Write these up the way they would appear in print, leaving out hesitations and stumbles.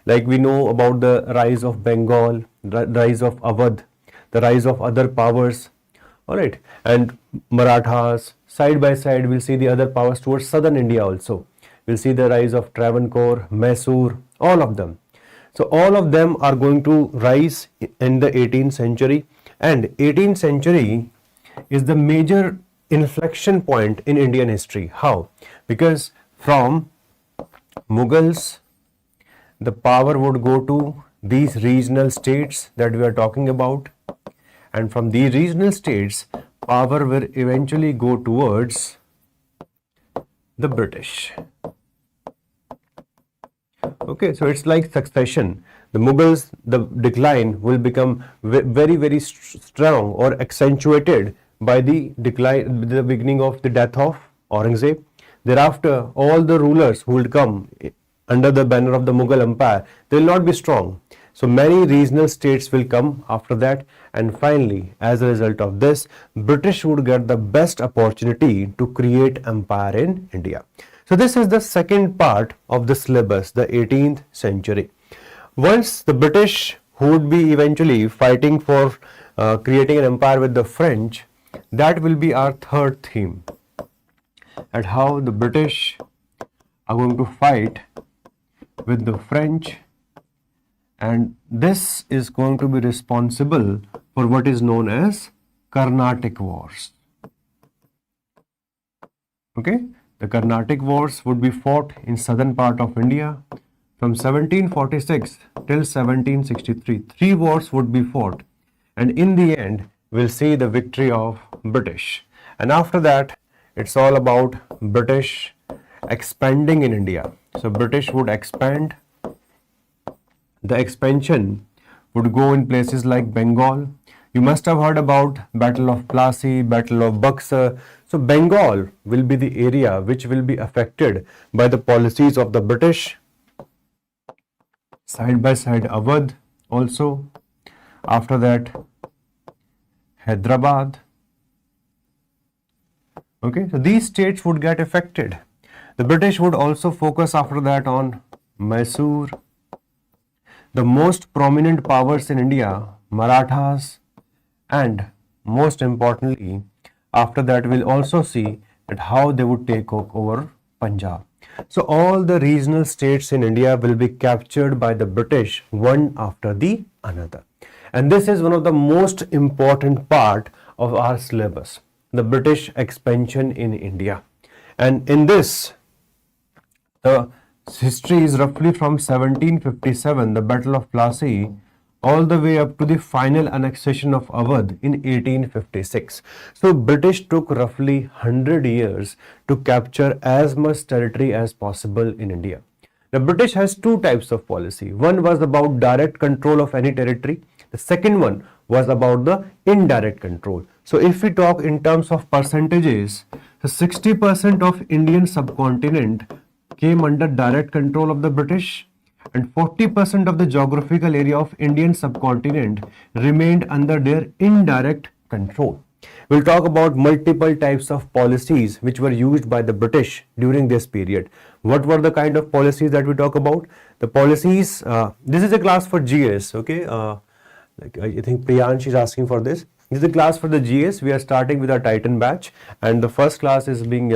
Like we know about the rise of Bengal, rise of Awadh, the rise of other powers. All right, and Marathas, side by side, we'll see the other powers towards southern India also. We'll see the rise of Travancore, Mysore, all of them. So all of them are going to rise in the 18th century, and 18th century is the major inflection point in Indian history. How? Because from Mughals, the power would go to these regional states that we are talking about, and from these regional states, power will eventually go towards the British. Okay, so it's like succession. The Mughals, the decline will become very, very strong or accentuated by the decline, the beginning of the death of Aurangzeb. Thereafter, all the rulers who will come under the banner of the Mughal Empire, they will not be strong. So many regional states will come after that, and finally, as a result of this, British would get the best opportunity to create empire in India. So this is the second part of the syllabus, the 18th century. Once the British, who would be eventually fighting for creating an empire with the French, that will be our third theme, at how the British are going to fight with the French, and this is going to be responsible for what is known as Carnatic Wars. Okay, the Carnatic Wars would be fought in southern part of India from 1746 till 1763. 3 wars would be fought, and in the end we'll see the victory of British. And after that, it's all about British expanding in India. So British would expand. The expansion would go in places like Bengal. You must have heard about Battle of Plassey, Battle of Buxar. So Bengal will be the area which will be affected by the policies of the British. Side by side Awadh also. After that, Hyderabad. Okay, so these states would get affected. The British would also focus after that on Mysore. The most prominent powers in India, Marathas, and most importantly, after that we'll also see that how they would take over Punjab. So all the regional states in India will be captured by the British one after the another. And this is one of the most important part of our syllabus, the British expansion in India. And in this, the history is roughly from 1757, the Battle of Plassey, all the way up to the final annexation of Awadh in 1856. So British took roughly 100 years to capture as much territory as possible in India. The British has 2 types of policy. One was about direct control of any territory. The second one was about the indirect control. So if we talk in terms of percentages, 60% of Indian subcontinent came under direct control of the British, and 40% of the geographical area of Indian subcontinent remained under their indirect control. We'll talk about multiple types of policies which were used by the British during this period. What were the kind of policies that we talk about? The policies, this is a class for GS, okay? Like I think Priyansh is asking for this. This is a class for the GS. We are starting with our Titan batch, and the first class is being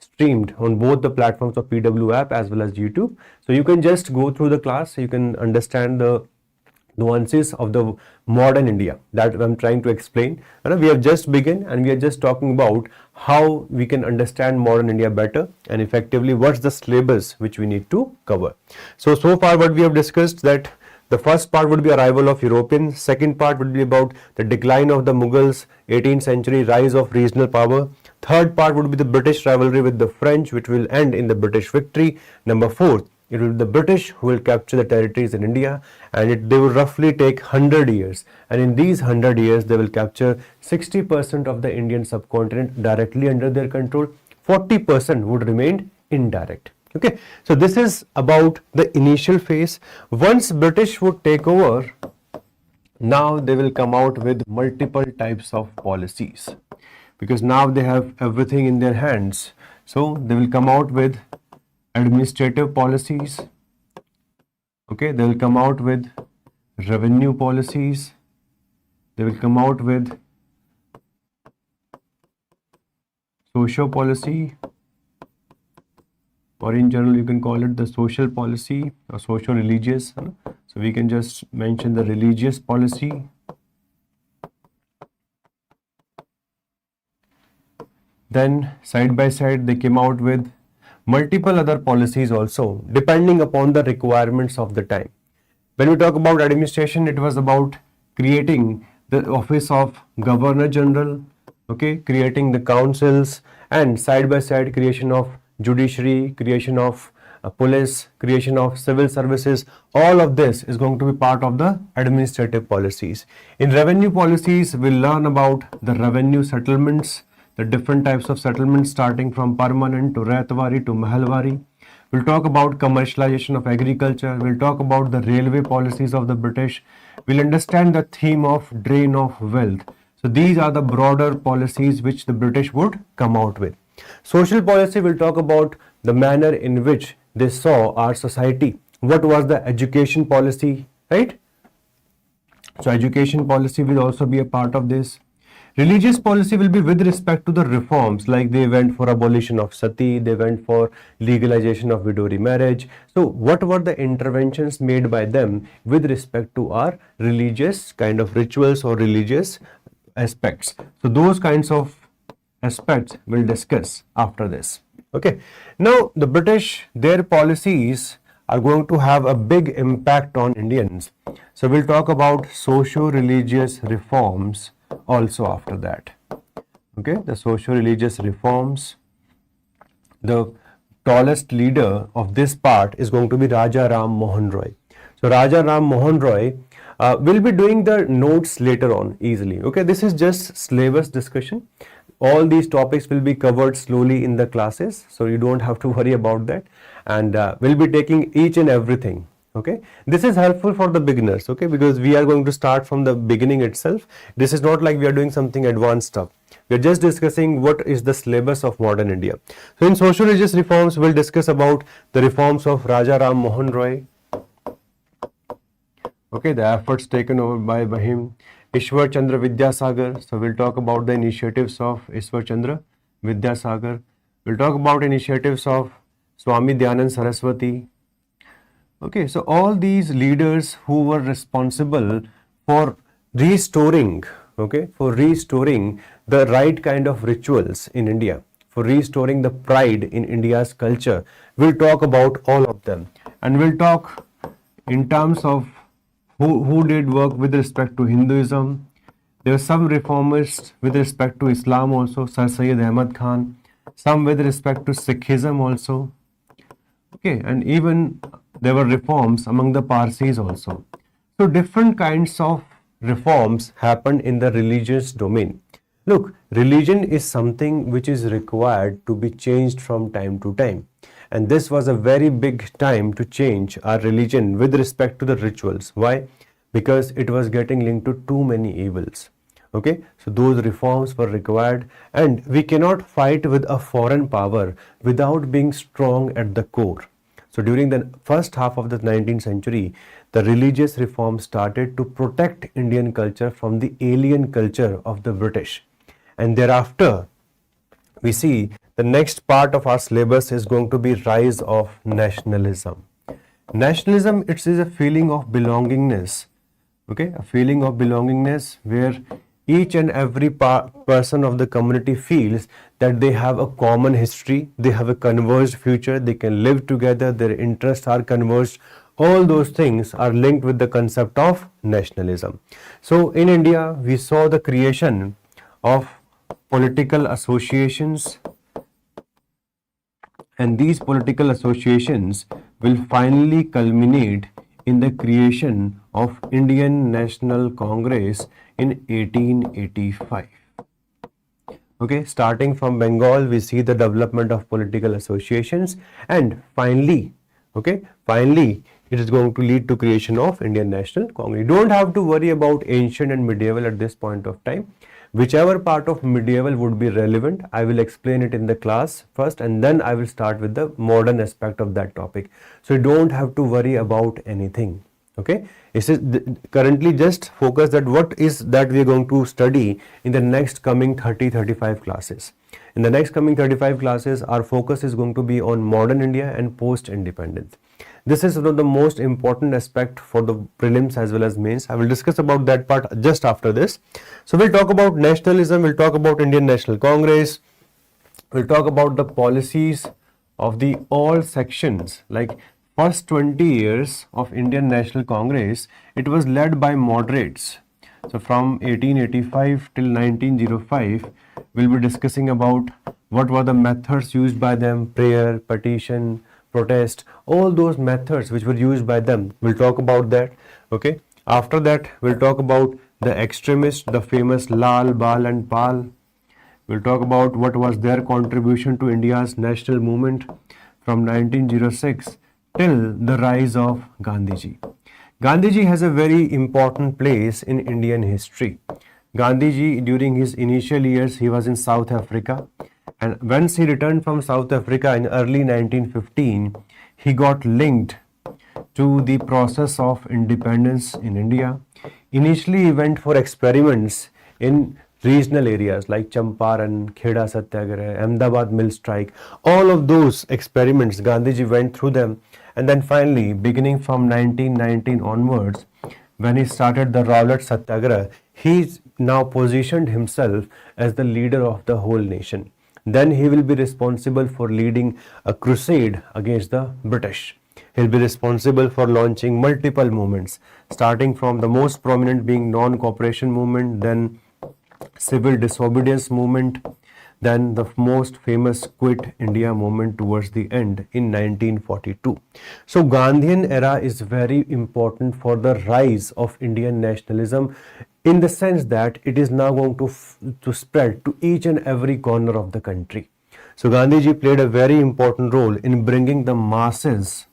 streamed on both the platforms of PW app as well as YouTube. So you can just go through the class, so you can understand the nuances of the modern India that I'm trying to explain. We have just begun, and we are just talking about how we can understand modern India better and effectively what's the syllabus which we need to cover. So far what we have discussed, that the first part would be arrival of Europeans, second part would be about the decline of the Mughals, 18th century rise of regional power, third part would be the British rivalry with the French, which will end in the British victory. Number 4, it will be the British who will capture the territories in India, and they will roughly take 100 years, and in these 100 years they will capture 60% of the Indian subcontinent directly under their control, 40% would remain indirect. Okay, so this is about the initial phase. Once British would take over, now they will come out with multiple types of policies, because now they have everything in their hands. So they will come out with administrative policies, Okay, they will come out with revenue policies. They will come out with social policy, or in general you can call it the social policy or socio-religious. So we can just mention the religious policy. Then side by side they came out with multiple other policies also, depending upon the requirements of the time. When we talk about administration, it was about creating the office of Governor General, okay, creating the councils, and side by side creation of judiciary, creation of police, creation of civil services. All of this is going to be part of the administrative policies. In revenue policies, we'll learn about the revenue settlements, the different types of settlements starting from permanent to Raitwari to Mahalwari. We'll talk about commercialization of agriculture. We'll talk about the railway policies of the British. We'll understand the theme of drain of wealth. So these are the broader policies which the British would come out with. Social policy will talk about the manner in which they saw our society. What was the education policy, right? So education policy will also be a part of this. Religious policy will be with respect to the reforms, like they went for abolition of sati, they went for legalization of widow remarriage. So what were the interventions made by them with respect to our religious kind of rituals or religious aspects? So those kinds of aspects we'll discuss after this. Okay. Now the British, their policies are going to have a big impact on Indians. So we'll talk about socio-religious reforms also after that. Okay, the socio-religious reforms. The tallest leader of this part is going to be Raja Ram Mohan Roy. So Raja Ram Mohan Roy will be doing the notes later on easily. Okay, this is just syllabus discussion. All these topics will be covered slowly in the classes, so you don't have to worry about that, and we'll be taking each and everything. Okay, this is helpful for the beginners, okay, because we are going to start from the beginning itself. This is not like we are doing something advanced stuff. We are just discussing what is the syllabus of modern India. So in socio-religious reforms, we'll discuss about the reforms of Raja Ram Mohan Roy. Okay, the efforts taken over by him. Ishwar Chandra Vidyasagar. So we'll talk about the initiatives of Ishwar Chandra Vidyasagar. We'll talk about initiatives of Swami Dayanand Saraswati. Okay, so all these leaders who were responsible for restoring, okay, for restoring the right kind of rituals in India, for restoring the pride in India's culture, we'll talk about all of them. And we'll talk in terms of who did work with respect to Hinduism. There were some reformists with respect to Islam also, Sir Syed Ahmad Khan, some with respect to Sikhism also. Okay, and even there were reforms among the Parsis also. So different kinds of reforms happened in the religious domain. Look, religion is something which is required to be changed from time to time. And this was a very big time to change our religion with respect to the rituals. Why? Because it was getting linked to too many evils. Okay, so those reforms were required, and we cannot fight with a foreign power without being strong at the core. So during the first half of the 19th century, the religious reforms started to protect Indian culture from the alien culture of the British. And thereafter, we see the next part of our syllabus is going to be rise of nationalism. Nationalism, it is a feeling of belongingness. Okay, a feeling of belongingness where each and every person of the community feels that they have a common history, they have a converged future, they can live together, their interests are converged. All those things are linked with the concept of nationalism. So in India, we saw the creation of political associations, and these political associations will finally culminate in the creation of Indian National Congress in 1885. Okay, starting from Bengal, we see the development of political associations, and finally, okay, finally it is going to lead to creation of Indian National Congress. You don't have to worry about ancient and medieval at this point of time, Whichever part of medieval would be relevant, I will explain it in the class first, and then I will start with the modern aspect of that topic. So you don't have to worry about anything. Okay, this is currently just focus that what is that we are going to study in the next coming 35 classes. In the next coming 35 classes, our focus is going to be on modern India and post-independence. This is one of the most important aspect for the prelims as well as mains. I will discuss about that part just after this. So we'll talk about nationalism, we'll talk about Indian National Congress, we'll talk about the policies of the all sections. Like first 20 years of Indian National Congress, it was led by moderates. So from 1885 till 1905, we'll be discussing about what were the methods used by them, prayer, petition, protest, all those methods which were used by them. We'll talk about that. Okay. After that, we'll talk about the extremists, the famous Lal, Bal and Pal. We'll talk about what was their contribution to India's national movement from 1906 till the rise of Gandhiji. Gandhiji has a very important place in Indian history. Gandhiji, during his initial years, he was in South Africa, and once he returned from South Africa in early 1915, he got linked to the process of independence in India. Initially, he went for experiments in regional areas like Champaran, Kheda Satyagraha, Ahmedabad Mill Strike. All of those experiments, Gandhiji went through them, and then finally, beginning from 1919 onwards, when he started the Ahlawat Satyagraha, he now positioned himself as the leader of the whole nation. Then he will be responsible for leading a crusade against the British. He'll be responsible for launching multiple movements, starting from the most prominent being non-cooperation movement, then civil disobedience movement, then the most famous Quit India movement towards the end in 1942. So Gandhian era is very important for the rise of Indian nationalism, in the sense that it is now going to spread to each and every corner of the country. So Gandhiji played a very important role in bringing the masses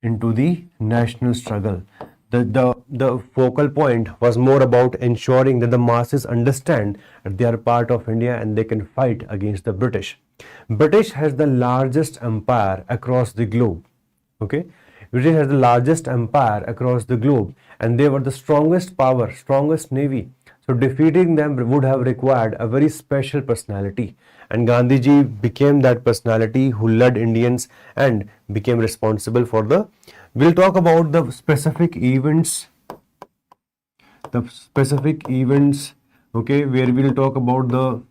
into the national struggle. The focal point was more about ensuring that the masses understand that they are part of India and they can fight against the British. British has the largest empire across the globe. Okay, British has the largest empire across the globe, and they were the strongest power, strongest navy. So defeating them would have required a very special personality, and Gandhiji became that personality who led Indians and became responsible for the. We'll talk about the specific events. Okay, where we'll talk about the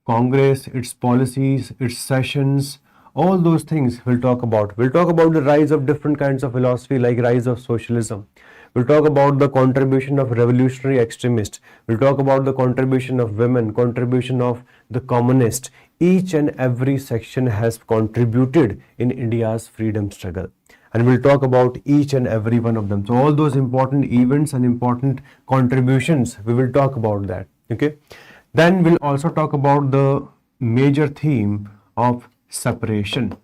Congress, its policies, its sessions, all those things we'll talk about. We'll talk about the rise of different kinds of philosophy, like rise of socialism. We'll talk about the contribution of revolutionary extremists. We'll talk about the contribution of women, contribution of the communists. Each and every section has contributed in India's freedom struggle, and we'll talk about each and every one of them. So all those important events and important contributions, we will talk about that. Okay. Then we'll also talk about the major theme of separation.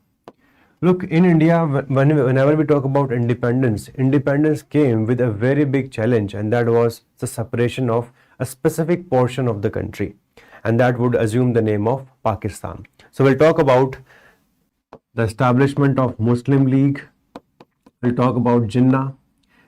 Look, in India, whenever we talk about independence, independence came with a very big challenge, and that was the separation of a specific portion of the country, and that would assume the name of Pakistan. So we'll talk about the establishment of Muslim League. We'll talk about Jinnah.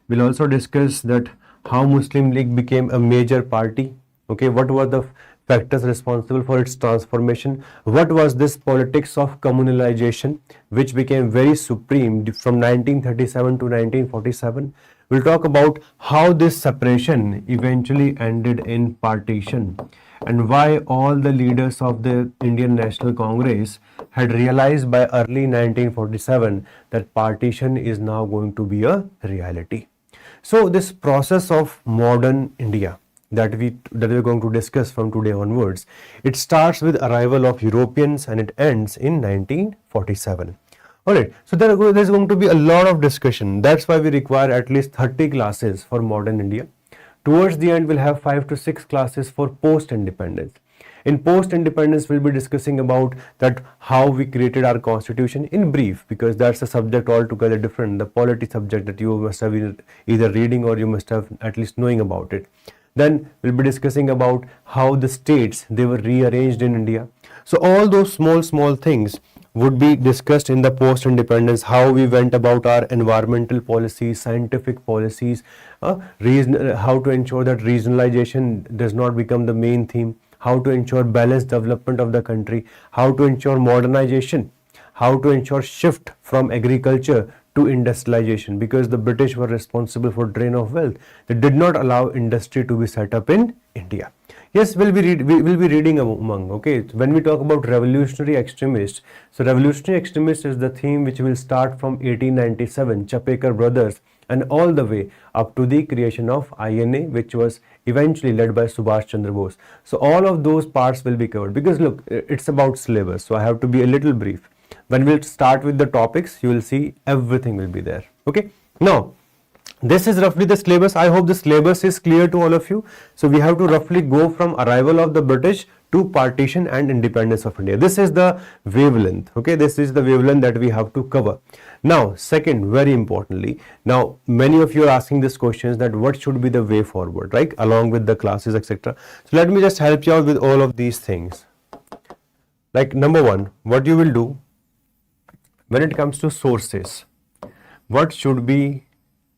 We'll also discuss that how Muslim League became a major party. Okay, what were the factors responsible for its transformation? What was this politics of communalization, which became very supreme from 1937 to 1947? We'll talk about how this separation eventually ended in partition, and why all the leaders of the Indian National Congress had realized by early 1947 that partition is now going to be a reality. So this process of modern India that we're going to discuss from today onwards, it starts with arrival of Europeans and it ends in 1947. Alright, so there's going to be a lot of discussion. That's why we require at least 30 classes for modern India. Towards the end, we'll have 5 to 6 classes for post-independence. In post-independence, we'll be discussing about that how we created our constitution in brief, because that's a subject altogether different, the polity subject that you must have either reading or you must have at least knowing about it. Then we'll be discussing about how the states, they were rearranged in India. So all those small things would be discussed in the post-independence, how we went about our environmental policies, scientific policies, how to ensure that regionalization does not become the main theme, how to ensure balanced development of the country, how to ensure modernization, how to ensure shift from agriculture to industrialization, because the British were responsible for drain of wealth. They did not allow industry to be set up in India. Yes, we will be reading among, okay, when we talk about revolutionary extremists, so revolutionary extremists is the theme which will start from 1897, Chapekar brothers, and all the way up to the creation of INA, which was eventually led by Subhash Chandra Bose. So all of those parts will be covered, because look, it's about syllabus, so I have to be a little brief. When we'll start with the topics, you will see everything will be there. Okay. Now, this is roughly the syllabus. I hope the syllabus is clear to all of you. So we have to roughly go from arrival of the British to partition and independence of India. This is the wavelength. Okay. This is the wavelength that we have to cover. Now, second, very importantly, now many of you are asking this questions that what should be the way forward, right? Along with the classes, etc. So let me just help you out with all of these things. Like number one, what you will do, when it comes to sources, what should be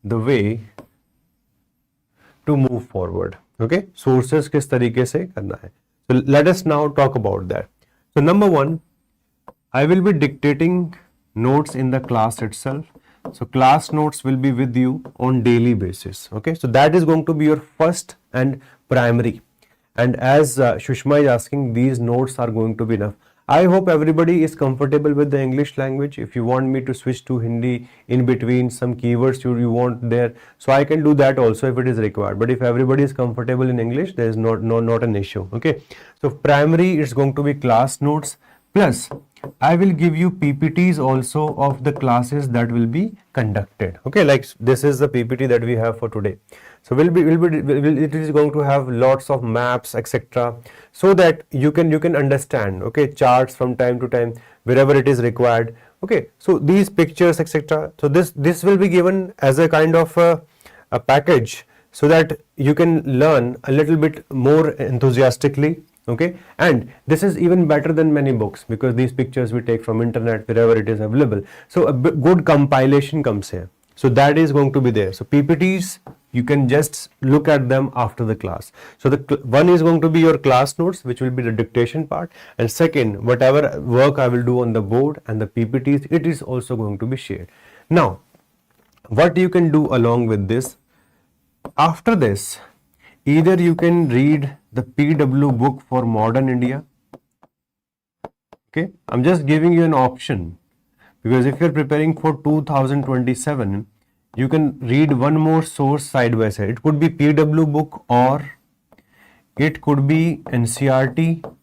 the way to move forward? Okay, sources किस तरीके से करना है? So let us now talk about that. So number one, I will be dictating notes in the class itself. So class notes will be with you on daily basis. Okay, so that is going to be your first and primary. And as Shushma is asking, these notes are going to be enough. I hope everybody is comfortable with the English language. If you want me to switch to Hindi in between some keywords you want there, so I can do that also if it is required. But if everybody is comfortable in English, there is not an issue. Okay. So primary is going to be class notes, plus I will give you PPTs also of the classes that will be conducted. Okay, like this is the PPT that we have for today. So it is going to have lots of maps, etc., so that you can understand, okay, charts from time to time wherever it is required. Okay, so these pictures, etc. So this will be given as a kind of a package, so that you can learn a little bit more enthusiastically. Okay, and this is even better than many books, because these pictures we take from internet wherever it is available. So a good compilation comes here. So that is going to be there. So PPTs, you can just look at them after the class. So the one is going to be your class notes, which will be the dictation part, and second, whatever work I will do on the board and the PPTs, it is also going to be shared. Now, what you can do along with this, after this, either you can read the PW book for modern India. Okay, I'm just giving you an option, because if you're preparing for 2027, you can read one more source side by side. It could be PW book, or it could be NCERT,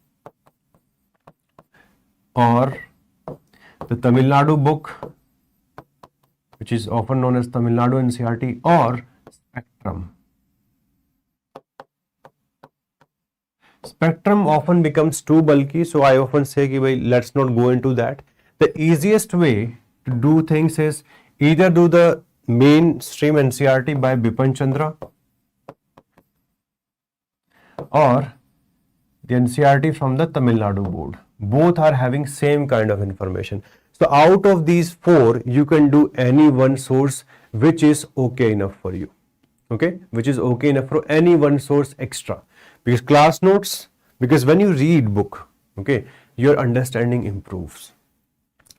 or the Tamil Nadu book, which is often known as Tamil Nadu NCERT, or Spectrum. Spectrum often becomes too bulky, so I often say, let's not go into that. The easiest way to do things is either do the mainstream NCERT by Bipin Chandra, or the NCERT from the Tamil Nadu board. Both are having same kind of information. So out of these four, you can do any one source which is okay enough for you. Okay, which is okay enough for any one source extra. Because class notes, because when you read book, okay, your understanding improves.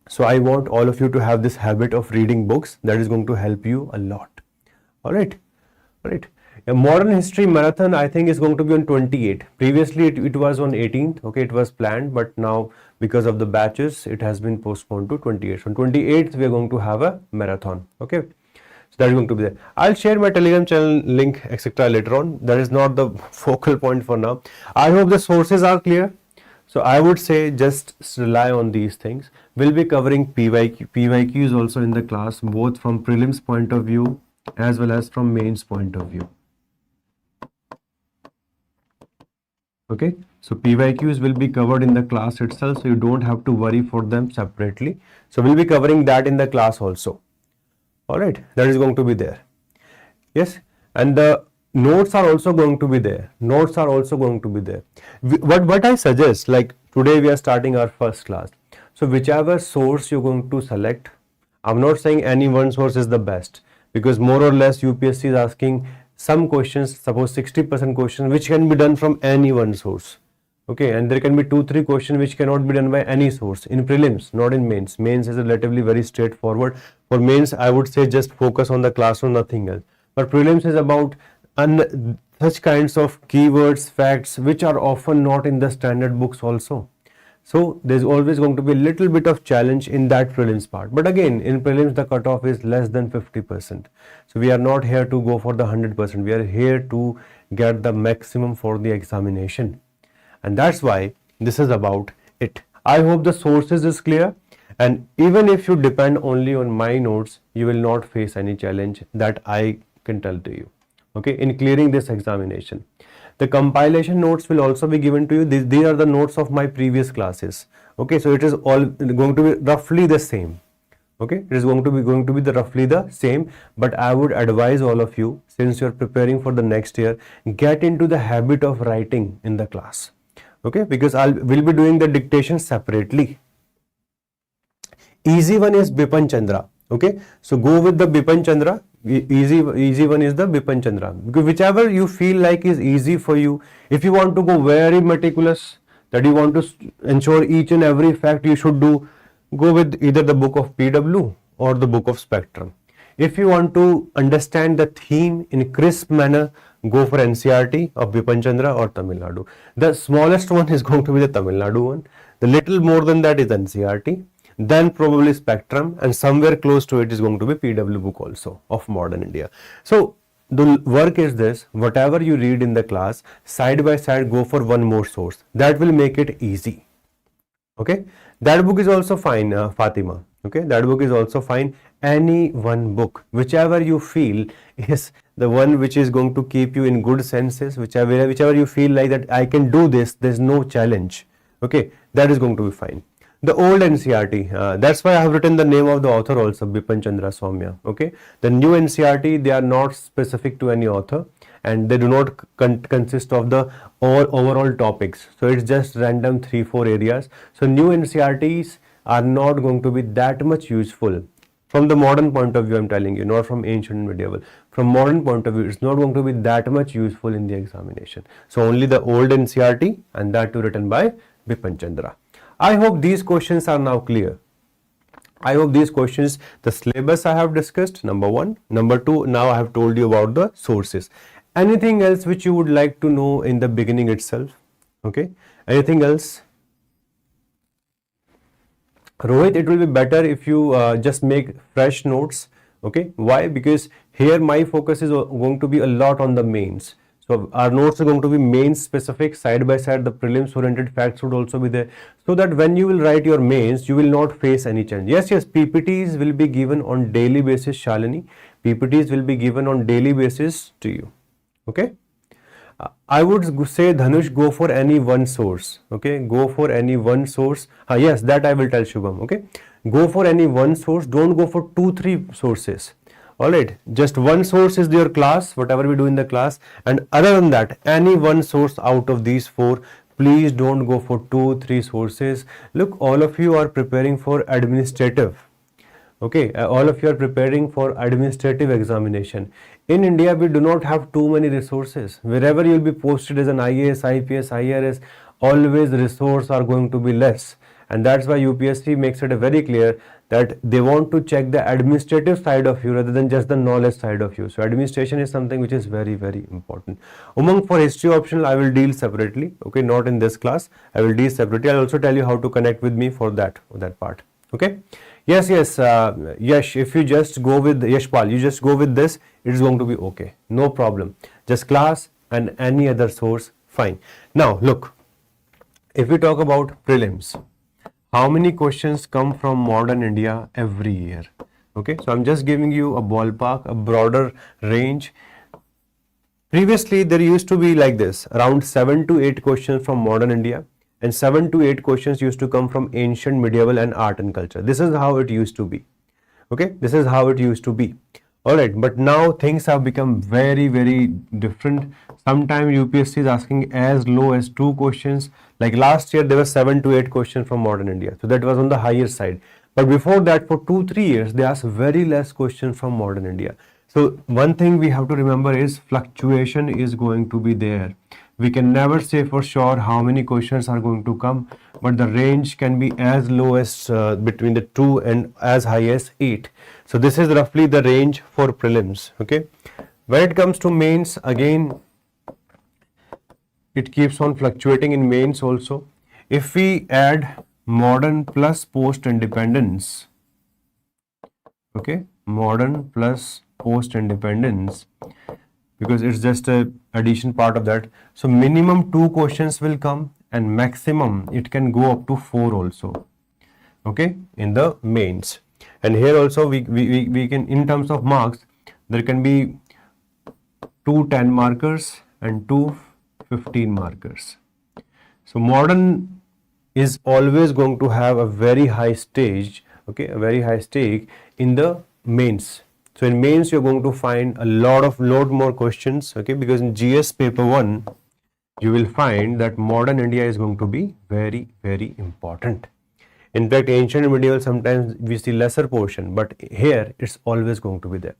So I want all of you to have this habit of reading books. That is going to help you a lot. All right. A modern history marathon, I think, is going to be on 28th. Previously it was on 18th. Okay, it was planned, but now because of the batches, it has been postponed to 28th. On 28th, we are going to have a marathon. Okay. So that is going to be there. I'll share my Telegram channel link, etc. later on. That is not the focal point for now. I hope the sources are clear. So I would say just rely on these things. We'll be covering PYQs also in the class, both from prelims point of view as well as from mains point of view. Okay, so PYQs will be covered in the class itself, so you don't have to worry for them separately. So we'll be covering that in the class also. All right, that is going to be there. Yes, and the notes are also going to be there. Notes are also going to be there. What I suggest, like today we are starting our first class. So whichever source you're going to select, I'm not saying any one source is the best, because more or less UPSC is asking some questions, suppose 60% questions, which can be done from any one source. Okay, and there can be 2-3 questions which cannot be done by any source in prelims, not in mains. Mains is relatively very straightforward. For mains, I would say just focus on the classroom, nothing else. But prelims is about such kinds of keywords, facts, which are often not in the standard books also. So there's always going to be a little bit of challenge in that prelims part. But again, in prelims, the cutoff is less than 50%. So we are not here to go for the 100%. We are here to get the maximum for the examination. And that's why this is about it. I hope the sources is clear. And even if you depend only on my notes, you will not face any challenge, that I can tell to you. Okay, in clearing this examination. The compilation notes will also be given to you. These are the notes of my previous classes. Okay, so it is all going to be roughly the same. Okay, it is going to be roughly the same, but I would advise all of you, since you are preparing for the next year, get into the habit of writing in the class. Okay, because we'll be doing the dictation separately. Easy one is Bipan Chandra. Okay, so go with the Bipan Chandra. Easy one is the Bipan Chandra, because whichever you feel like is easy for you. If you want to go very meticulous, that you want to ensure each and every fact you should do, go with either the book of PW or the book of Spectrum. If you want to understand the theme in crisp manner, go for NCERT of Bipan Chandra or Tamil Nadu. The smallest one is going to be the Tamil Nadu one. The little more than that is NCERT. Then probably Spectrum, and somewhere close to it is going to be PW book also of modern India. So the work is this: whatever you read in the class, side by side go for one more source. That will make it easy. Okay, that book is also fine, Fatima. Okay, that book is also fine. Any one book, whichever you feel is the one which is going to keep you in good senses, whichever you feel like that I can do this, there's no challenge. Okay, that is going to be fine. The old NCERT, that's why I have written the name of the author also, Bipan Chandra Soumya. Okay, the new NCERT, they are not specific to any author, and they do not consist of the overall topics. So it's just random 3-4 areas. So new NCERTs are not going to be that much useful from the modern point of view. I'm telling you, not from ancient and medieval. From modern point of view, it's not going to be that much useful in the examination. So only the old NCERT, and that too written by Bipan Chandra. I hope these questions are now clear. I hope these questions, the syllabus I have discussed, number one. Number two, now I have told you about the sources. Anything else which you would like to know in the beginning itself? Okay, anything else? Rohit, it will be better if you just make fresh notes. Okay, why? Because here my focus is going to be a lot on the mains. So our notes are going to be main specific, side by side the prelims oriented facts would also be there, so that when you will write your mains, you will not face any challenge. Yes, PPTs will be given on daily basis, Shalini. PPTs will be given on daily basis to you. Okay. I would say, Dhanush, go for any one source. Okay, go for any one source. Yes, that I will tell Shubham. Okay, go for any one source. Don't go for 2-3 sources. Alright, just one source is your class, whatever we do in the class, and other than that, any one source out of these 4. Please don't go for 2-3 sources. Look, all of you are preparing for administrative. Okay, all of you are preparing for administrative examination. In India, we do not have too many resources. Wherever you will be posted as an IAS, IPS, IRS, always resources are going to be less. And that's why UPSC makes it very clear that they want to check the administrative side of you rather than just the knowledge side of you. So administration is something which is very, very important. Umang, for history optional, I will deal separately. Okay, not in this class. I will deal separately. I'll also tell you how to connect with me for that part. Okay. Yes, Yash, if you just go with Yashpal, you just go with this, it is going to be okay. No problem. Just class and any other source, fine. Now, look, if we talk about prelims, how many questions come from modern India every year? Okay, so I'm just giving you a ballpark, a broader range. Previously, there used to be like this, around 7 to 8 questions from modern India, and 7 to 8 questions used to come from ancient, medieval and art and culture. This is how it used to be. Okay, this is how it used to be. Alright, but now things have become very, very different. Sometimes UPSC is asking as low as 2 questions. Like last year, there were 7 to 8 questions from modern India. So that was on the higher side. But before that, for 2-3 years, they asked very less questions from modern India. So one thing we have to remember is fluctuation is going to be there. We can never say for sure how many questions are going to come, but the range can be as low as between the 2 and as high as 8. So this is roughly the range for prelims. Okay, when it comes to mains, again it keeps on fluctuating in mains also. If we add modern plus post independence, okay, modern plus post independence, because it's just a addition part of that, so minimum 2 questions will come and maximum it can go up to 4 also, okay, in the mains. And here also we can, in terms of marks, there can be 2 10 markers and 2 15 markers. So modern is always going to have a very high stage, okay, a very high stake in the mains. So in mains you're going to find a lot more questions, okay, because in GS paper 1 you will find that modern India is going to be very, very important. In fact, ancient and medieval sometimes we see lesser portion, but here it's always going to be there.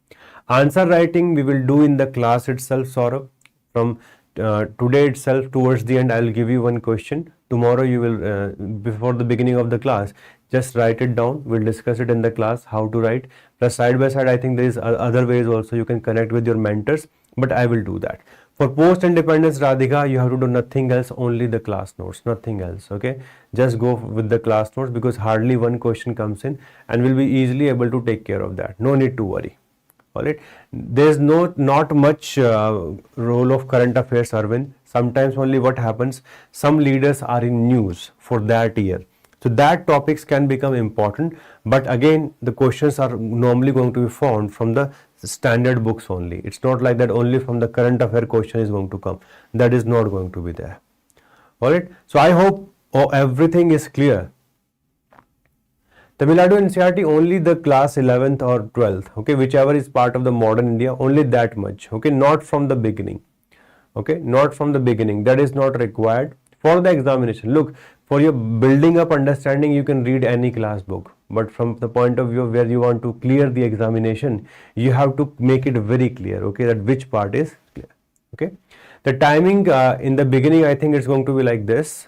Answer writing we will do in the class itself, Saurabh. From today itself, towards the end, I will give you one question. Tomorrow you will, before the beginning of the class, just write it down. We'll discuss it in the class, how to write. Plus side by side, I think there is other ways also you can connect with your mentors, but I will do that. For post-independence, Radhika, you have to do nothing else, only the class notes, nothing else, okay? Just go with the class notes, because hardly one question comes in and we'll be easily able to take care of that. No need to worry. Alright, there's not much role of current affairs, Arvind. Sometimes only what happens, some leaders are in news for that year. So that topics can become important, but again, the questions are normally going to be found from the standard books only. It's not like that only from the current affair question is going to come. That is not going to be there. Alright, so I hope everything is clear. Tamil Nadu NCERT only the class 11th or 12th, okay, whichever is part of the modern India, only that much, okay, not from the beginning, okay, not from the beginning. That is not required for the examination. Look, for your building up understanding, you can read any class book, but from the point of view where you want to clear the examination, you have to make it very clear, okay, that which part is clear, okay. The timing in the beginning, I think it's going to be like this.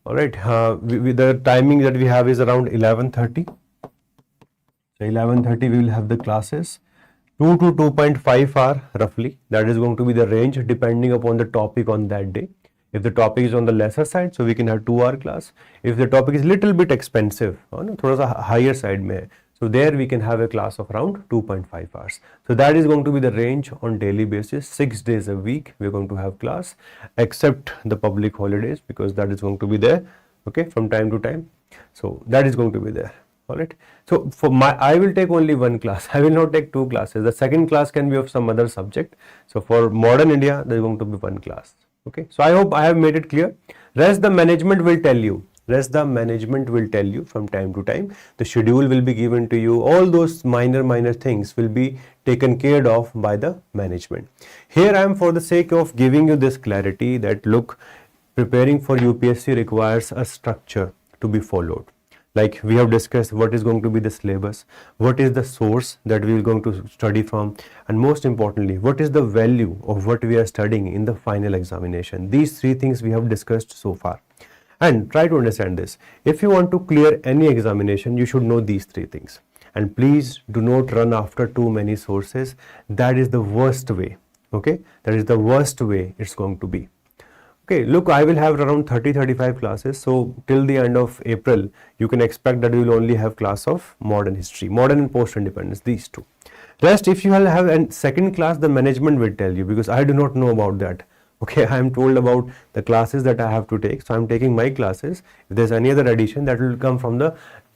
Alright, the timing that we have is around 11:30. So 11:30 we will have the classes. 2 to 2.5 hour roughly. That is going to be the range depending upon the topic on that day. If the topic is on the lesser side, so we can have 2-hour class. If the topic is little bit expensive, thoda sa higher side mein, so there we can have a class of around 2.5 hours. So that is going to be the range on daily basis. 6 days a week we are going to have class, except the public holidays, because that is going to be there, okay, from time to time. So that is going to be there. Alright. So for I will take only one class. I will not take 2 classes. The second class can be of some other subject. So for modern India, there is going to be one class. Okay. So I hope I have made it clear. Rest the management will tell you. Rest the management will tell you from time to time. The schedule will be given to you. All those minor things will be taken care of by the management. Here I am for the sake of giving you this clarity that look, preparing for UPSC requires a structure to be followed. Like we have discussed what is going to be the syllabus, what is the source that we are going to study from, and most importantly, what is the value of what we are studying in the final examination. These 3 things we have discussed so far. And try to understand this. If you want to clear any examination, you should know these 3 things. And please do not run after too many sources. That is the worst way. Okay, that is the worst way it's going to be. Okay, look, I will have around 30-35 classes. So till the end of April, you can expect that we will only have class of modern history, modern and post-independence, these 2. Rest, if you will have a second class, the management will tell you, because I do not know about that. Okay, I am told about the classes that I have to take. So I am taking my classes. If there is any other addition, that will come from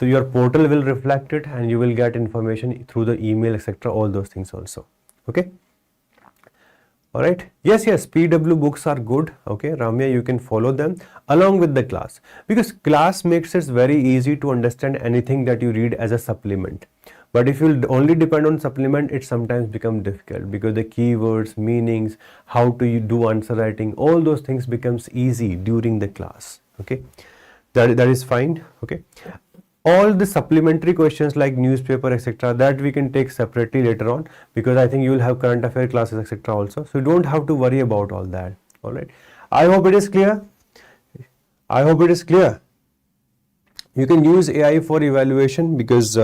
your portal will reflect it, and you will get information through the email, etc. All those things also. Okay. Alright, yes, PW books are good, okay, Ramya, you can follow them along with the class, because class makes it very easy to understand anything that you read as a supplement. But if you only depend on supplement, it sometimes becomes difficult because the keywords, meanings, how to you do answer writing, all those things becomes easy during the class. Okay, that is fine. Okay, all the supplementary questions like newspaper, etc., that we can take separately later on, because I think you will have current affair classes, etc., also. So you don't have to worry about all that. All right. I hope it is clear. I hope it is clear. You can use AI for evaluation because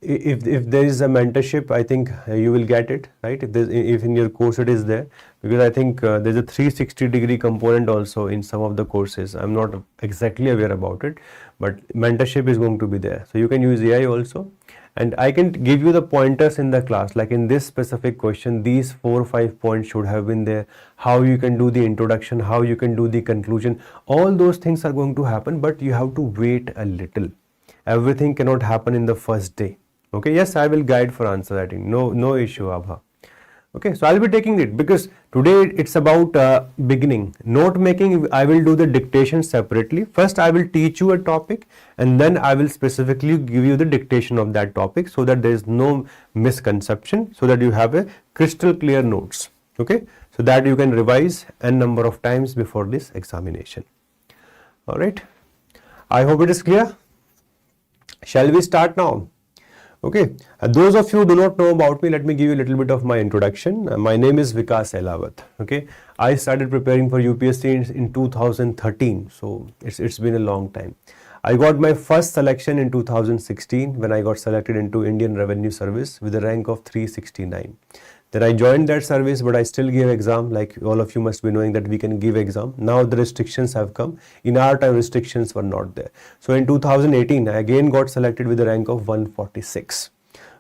if there is a mentorship, I think you will get it, right? If in your course it is there, because I think there's a 360-degree component also in some of the courses. I'm not exactly aware about it, but mentorship is going to be there. So you can use AI also, and I can give you the pointers in the class. Like in this specific question, these 4 or 5 points should have been there. How you can do the introduction, how you can do the conclusion. All those things are going to happen, but you have to wait a little. Everything cannot happen in the first day. Okay, yes, I will guide for answer writing. No issue, Abha. Okay, so I'll be taking it because today it's about beginning. Note making, I will do the dictation separately. First, I will teach you a topic and then I will specifically give you the dictation of that topic so that there is no misconception, so that you have a crystal clear notes. Okay, so that you can revise n number of times before this examination. All right, I hope it is clear. Shall we start now? Okay, those of you who do not know about me, let me give you a little bit of my introduction. My name is Vikas Ahlawat. Okay, I started preparing for UPSC in 2013, so it's been a long time. I got my first selection in 2016 when I got selected into Indian Revenue Service with a rank of 369. Then I joined that service, but I still gave exam. Like all of you must be knowing that we can give exam. Now the restrictions have come. In our time, restrictions were not there. So in 2018, I again got selected with a rank of 146.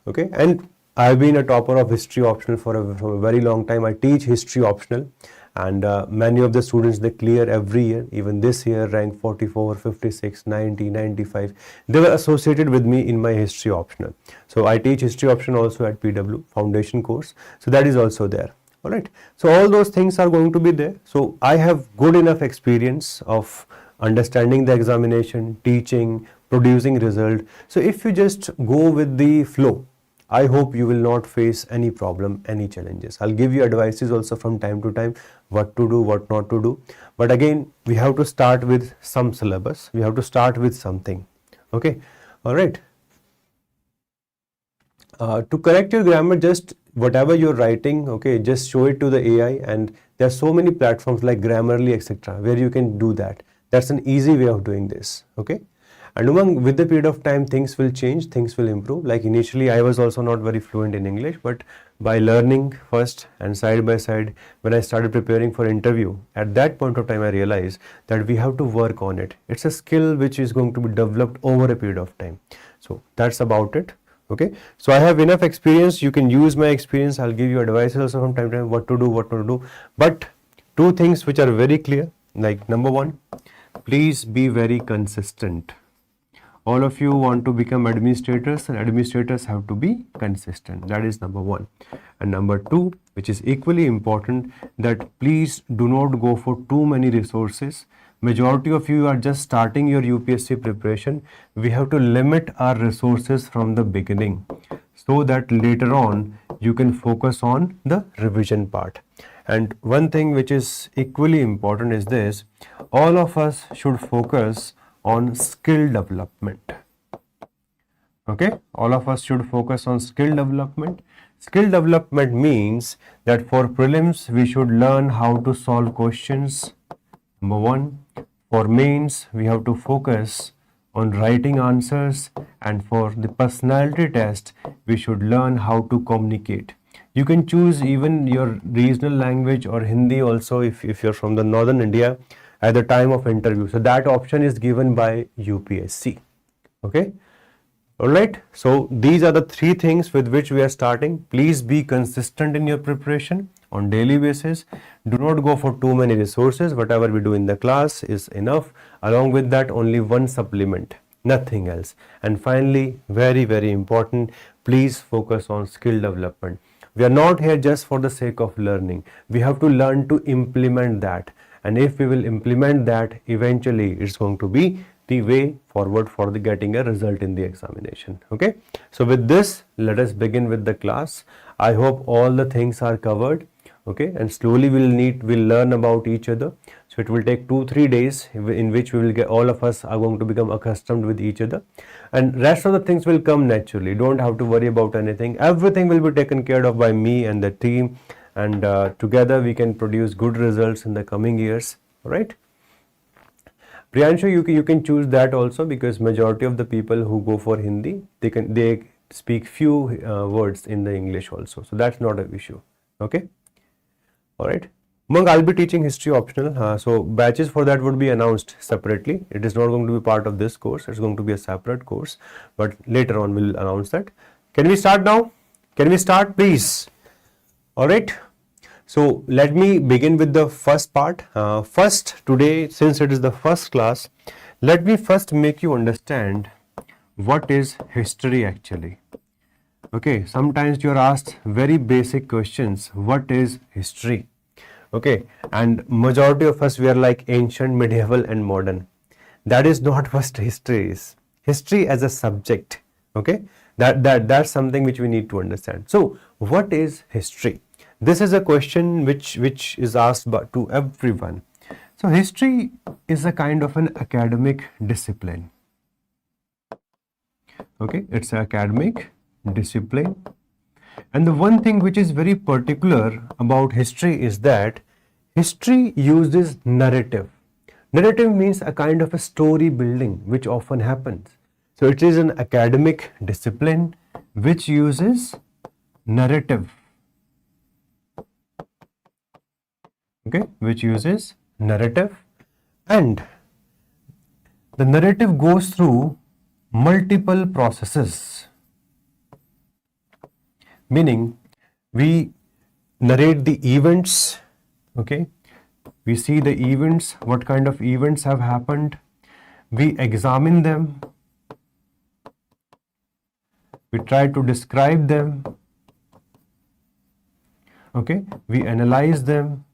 Okay, and I've been a topper of history optional for a very long time. I teach history optional, and many of the students, they clear every year. Even this year, rank 44, 56, 90, 95. They were associated with me in my history optional. So I teach history option also at PW foundation course. So that is also there. All right. So all those things are going to be there. So I have good enough experience of understanding the examination, teaching, producing result. So if you just go with the flow, I hope you will not face any problem, any challenges. I'll give you advices also from time to time, what to do, what not to do. But again, we have to start with some syllabus. We have to start with something. Okay. All right. To correct your grammar, just whatever you're writing, okay, just show it to the AI. And there are so many platforms like Grammarly, etc., where you can do that. That's an easy way of doing this. Okay. And with the period of time, things will change, things will improve. Like initially, I was also not very fluent in English, but by learning first and side by side, when I started preparing for interview, at that point of time, I realized that we have to work on it. It's a skill which is going to be developed over a period of time. So that's about it. Okay. So I have enough experience. You can use my experience. I'll give you advice also from time to time, what to do, what not to do. But two things which are very clear, like number one, please be very consistent. All of you want to become administrators, and administrators have to be consistent. That is number one. And number two, which is equally important, that please do not go for too many resources. Majority of you are just starting your UPSC preparation. We have to limit our resources from the beginning so that later on you can focus on the revision part. And one thing which is equally important is this: all of us should focus on skill development. Okay, all of us should focus on skill development. Skill development means that for prelims we should learn how to solve questions. Number one. For mains we have to focus on writing answers, and for the personality test we should learn how to communicate. You can choose even your regional language or Hindi also if you're from the northern India at the time of interview. So that option is given by UPSC. Okay. All right. So these are the three things with which we are starting. Please be consistent in your preparation on daily basis. Do not go for too many resources. Whatever we do in the class is enough. Along with that, only one supplement, nothing else. And finally, very, very important, please focus on skill development. We are not here just for the sake of learning. We have to learn to implement that. And if we will implement that, eventually it's going to be the way forward for the getting a result in the examination. Okay, so with this, let us begin with the class. I hope all the things are covered. Okay, and slowly we'll learn about each other. So it will take 2-3 days in which we will get, all of us are going to become accustomed with each other, and rest of the things will come naturally. Don't have to worry about anything. Everything will be taken care of by me and the team, and together we can produce good results in the coming years. All right. Priyanshu, you can choose that also, because majority of the people who go for Hindi, they speak few words in the English also, so that's not an issue. Okay. All right. Monk, I'll be teaching history optional. So batches for that would be announced separately. It is not going to be part of this course. It's going to be a separate course, but later on we'll announce that. Can we start now? Can we start, please? All right. So let me begin with the first part. First, today, since it is the first class, let me first make you understand what is history actually. Okay, sometimes you are asked very basic questions. What is history? Okay, and majority of us, we are like ancient, medieval and modern. That is not what history is. History as a subject. Okay, that's something which we need to understand. So what is history? This is a question which is asked to everyone. So history is a kind of an academic discipline. Okay, it's an academic discipline. And the one thing which is very particular about history is that history uses narrative. Narrative means a kind of a story building which often happens. So it is an academic discipline which uses narrative. Okay, which uses narrative, and the narrative goes through multiple processes. Meaning, we narrate the events, okay, we see the events, what kind of events have happened, we examine them, we try to describe them, okay, we analyze them,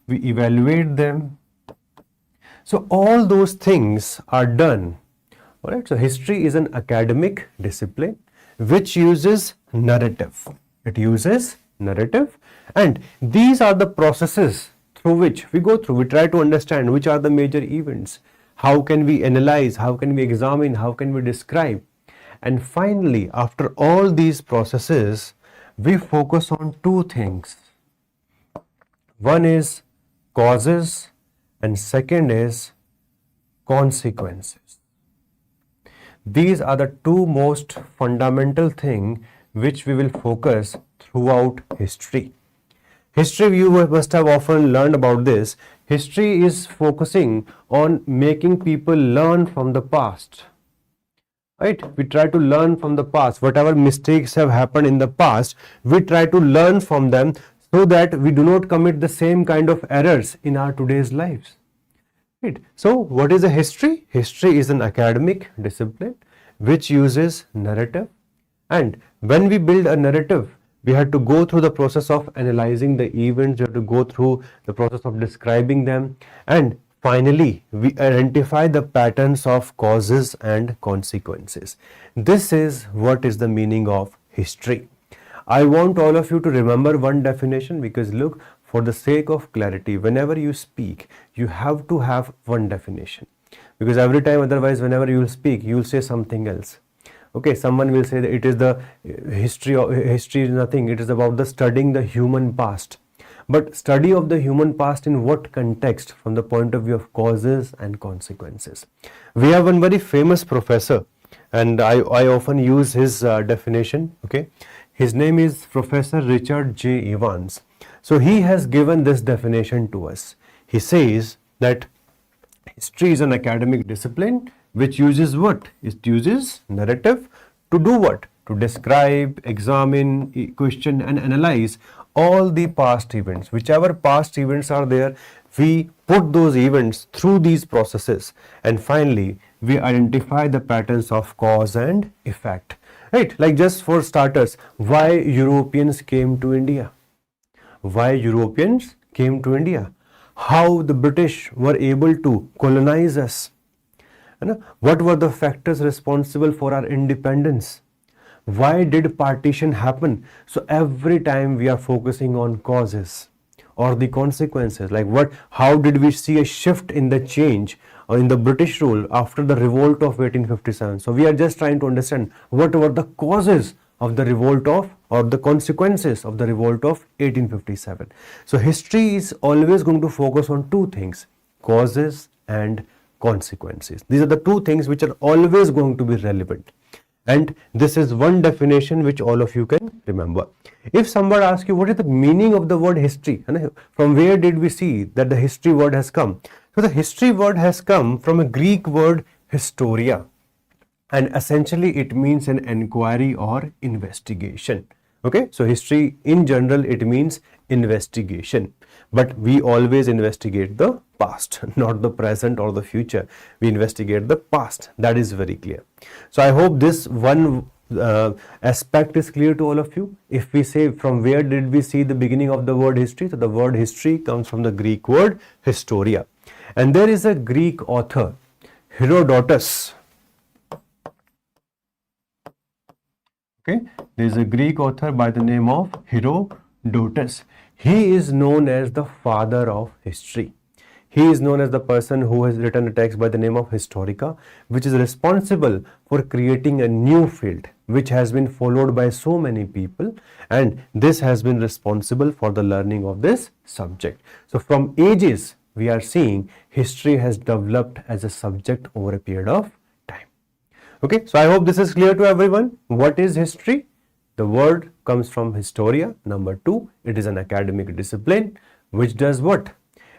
we evaluate them. So all those things are done. All right, so history is an academic discipline which uses narrative. It uses narrative, and these are the processes through which we go through. We try to understand which are the major events, how can we analyze, how can we examine, how can we describe, and finally, after all these processes, we focus on two things. One is causes and second is consequences. These are the two most fundamental things which we will focus throughout history. History, you must have often learned about this. History is focusing on making people learn from the past. Right? We try to learn from the past. Whatever mistakes have happened in the past, we try to learn from them so that we do not commit the same kind of errors in our today's lives. Right. So what is a history? History is an academic discipline which uses narrative, and when we build a narrative, we have to go through the process of analyzing the events, we have to go through the process of describing them, and finally we identify the patterns of causes and consequences. This is what is the meaning of history. I want all of you to remember one definition, because look, for the sake of clarity, whenever you speak, you have to have one definition, because every time, otherwise, whenever you will speak, you will say something else. Okay, someone will say that it is the history is nothing, it is about the studying the human past. But study of the human past in what context? From the point of view of causes and consequences. We have one very famous professor, and I often use his definition. Okay, his name is Professor Richard J. Evans. So he has given this definition to us. He says that history is an academic discipline which uses what? It uses narrative to do what? To describe, examine, question and analyze all the past events. Whichever past events are there, we put those events through these processes, and finally we identify the patterns of cause and effect. Right? Like, just for starters, why Europeans came to India? Why Europeans came to India? How the British were able to colonize us? What were the factors responsible for our independence? Why did partition happen? So every time we are focusing on causes or the consequences, like how did we see a shift in the change or in the British rule after the revolt of 1857? So we are just trying to understand what were the causes of the revolt of, or the consequences of the revolt of 1857. So history is always going to focus on two things: causes and consequences. These are the two things which are always going to be relevant. And this is one definition which all of you can remember. If somebody asks you what is the meaning of the word history, from where did we see that the history word has come? So the history word has come from a Greek word historia, and essentially it means an inquiry or investigation. Okay, so history in general, it means investigation, but we always investigate the past, not the present or the future. We investigate the past. That is very clear. So I hope this one aspect is clear to all of you. If we say from where did we see the beginning of the word history, so the word history comes from the Greek word historia, and there is a Greek author, Herodotus. Okay, there is a Greek author by the name of Herodotus. He is known as the father of history. He is known as the person who has written a text by the name of Historica, which is responsible for creating a new field which has been followed by so many people, and this has been responsible for the learning of this subject. So from ages we are seeing history has developed as a subject over a period of time. Okay, so I hope this is clear to everyone. What is history? The word comes from historia. Number two, it is an academic discipline which does what?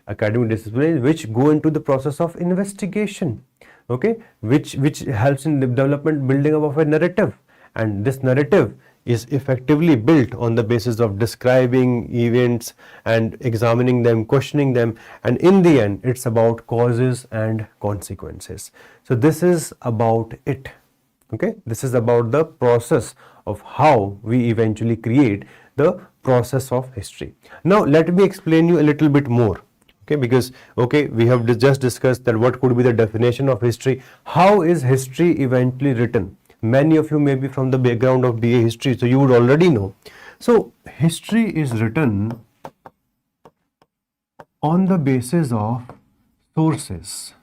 Academic discipline which go into the process of investigation. Okay, which helps in the development, building up of a narrative, and this narrative is effectively built on the basis of describing events and examining them, questioning them, and in the end it's about causes and consequences. So this is about it. Okay, this is about the process of how we eventually create the process of history. Now let me explain you a little bit more. Okay, because we have just discussed that what could be the definition of history. How is history eventually written? Many of you may be from the background of BA history, so you would already know. So history is written on the basis of sources.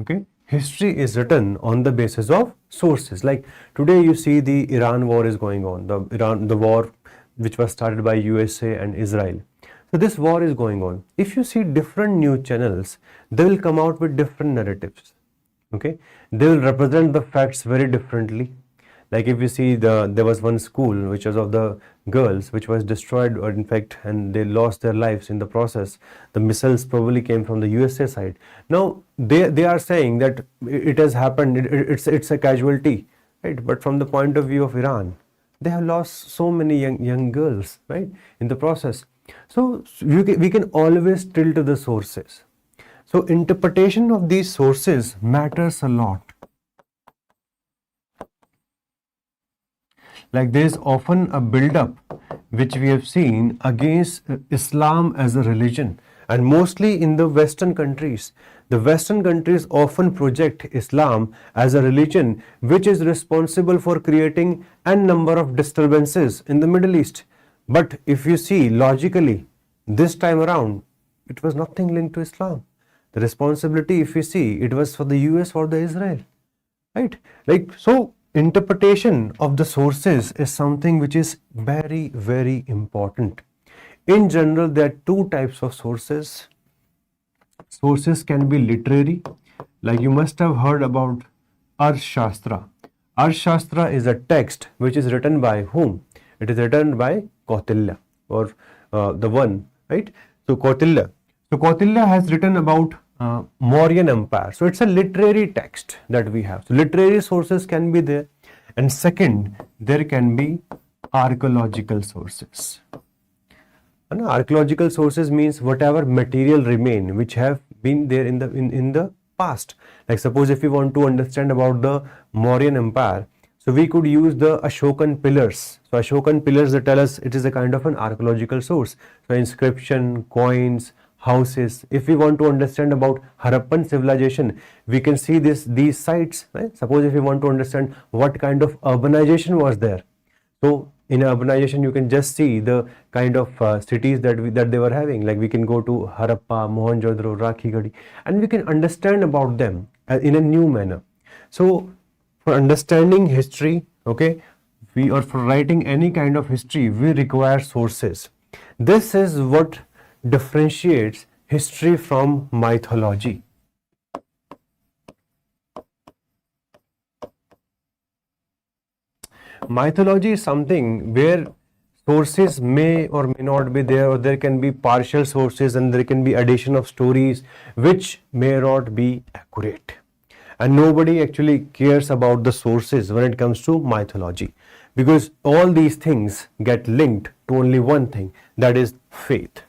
Okay, history is written on the basis of sources. Like today you see the Iran war is going on, the war which was started by USA and Israel. So this war is going on. If you see different news channels, they will come out with different narratives. Okay, they will represent the facts very differently. Like if you see there was one school which was of the girls which was destroyed, or in fact, and they lost their lives in the process. The missiles probably came from the USA side. Now they are saying that it has happened, it's a casualty, right? But from the point of view of Iran, they have lost so many young girls, right, in the process. So we can always tilt to the sources. So interpretation of these sources matters a lot. Like there is often a build-up which we have seen against Islam as a religion, and mostly in the Western countries. The Western countries often project Islam as a religion which is responsible for creating a number of disturbances in the Middle East. But if you see logically, this time around, it was nothing linked to Islam. The responsibility, if you see, it was for the US or the Israel, right? Like, so interpretation of the sources is something which is very, very important. In general, there are two types of sources. Sources can be literary, like you must have heard about Arthashastra. Arthashastra is a text which is written by whom? It is written by Kautilya, or the one, right? So Kautilya. So Kautilya has written about Mauryan Empire. So it's a literary text that we have. So literary sources can be there. And second, there can be archaeological sources. And archaeological sources means whatever material remain which have been there in the past. Like suppose if we want to understand about the Mauryan Empire, so we could use the Ashokan pillars. So Ashokan pillars, that tell us it is a kind of an archaeological source. So inscription, coins, houses. If we want to understand about Harappan civilization, we can see these sites, right? Suppose if we want to understand what kind of urbanization was there, so in urbanization you can just see the kind of cities that they were having. Like we can go to Harappa, Mohenjo-daro, Rakhigadi, and we can understand about them in a new manner. So for understanding history, okay, or for writing any kind of history, we require sources. This is what differentiates history from mythology. Mythology is something where sources may or may not be there, or there can be partial sources and there can be addition of stories which may not be accurate. And nobody actually cares about the sources when it comes to mythology, because all these things get linked to only one thing, that is faith.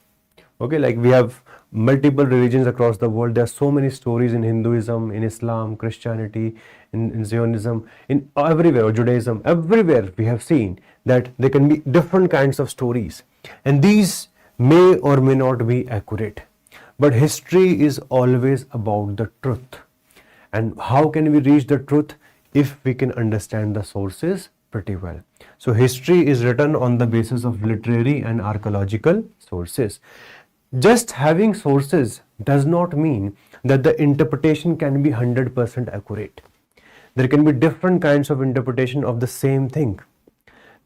Okay, like we have multiple religions across the world. There are so many stories in Hinduism, in Islam, Christianity, in Zionism, in everywhere, or Judaism, everywhere we have seen that there can be different kinds of stories, and these may or may not be accurate. But history is always about the truth. And how can we reach the truth? If we can understand the sources pretty well. So history is written on the basis of literary and archaeological sources. Just having sources does not mean that the interpretation can be 100% accurate. There can be different kinds of interpretation of the same thing.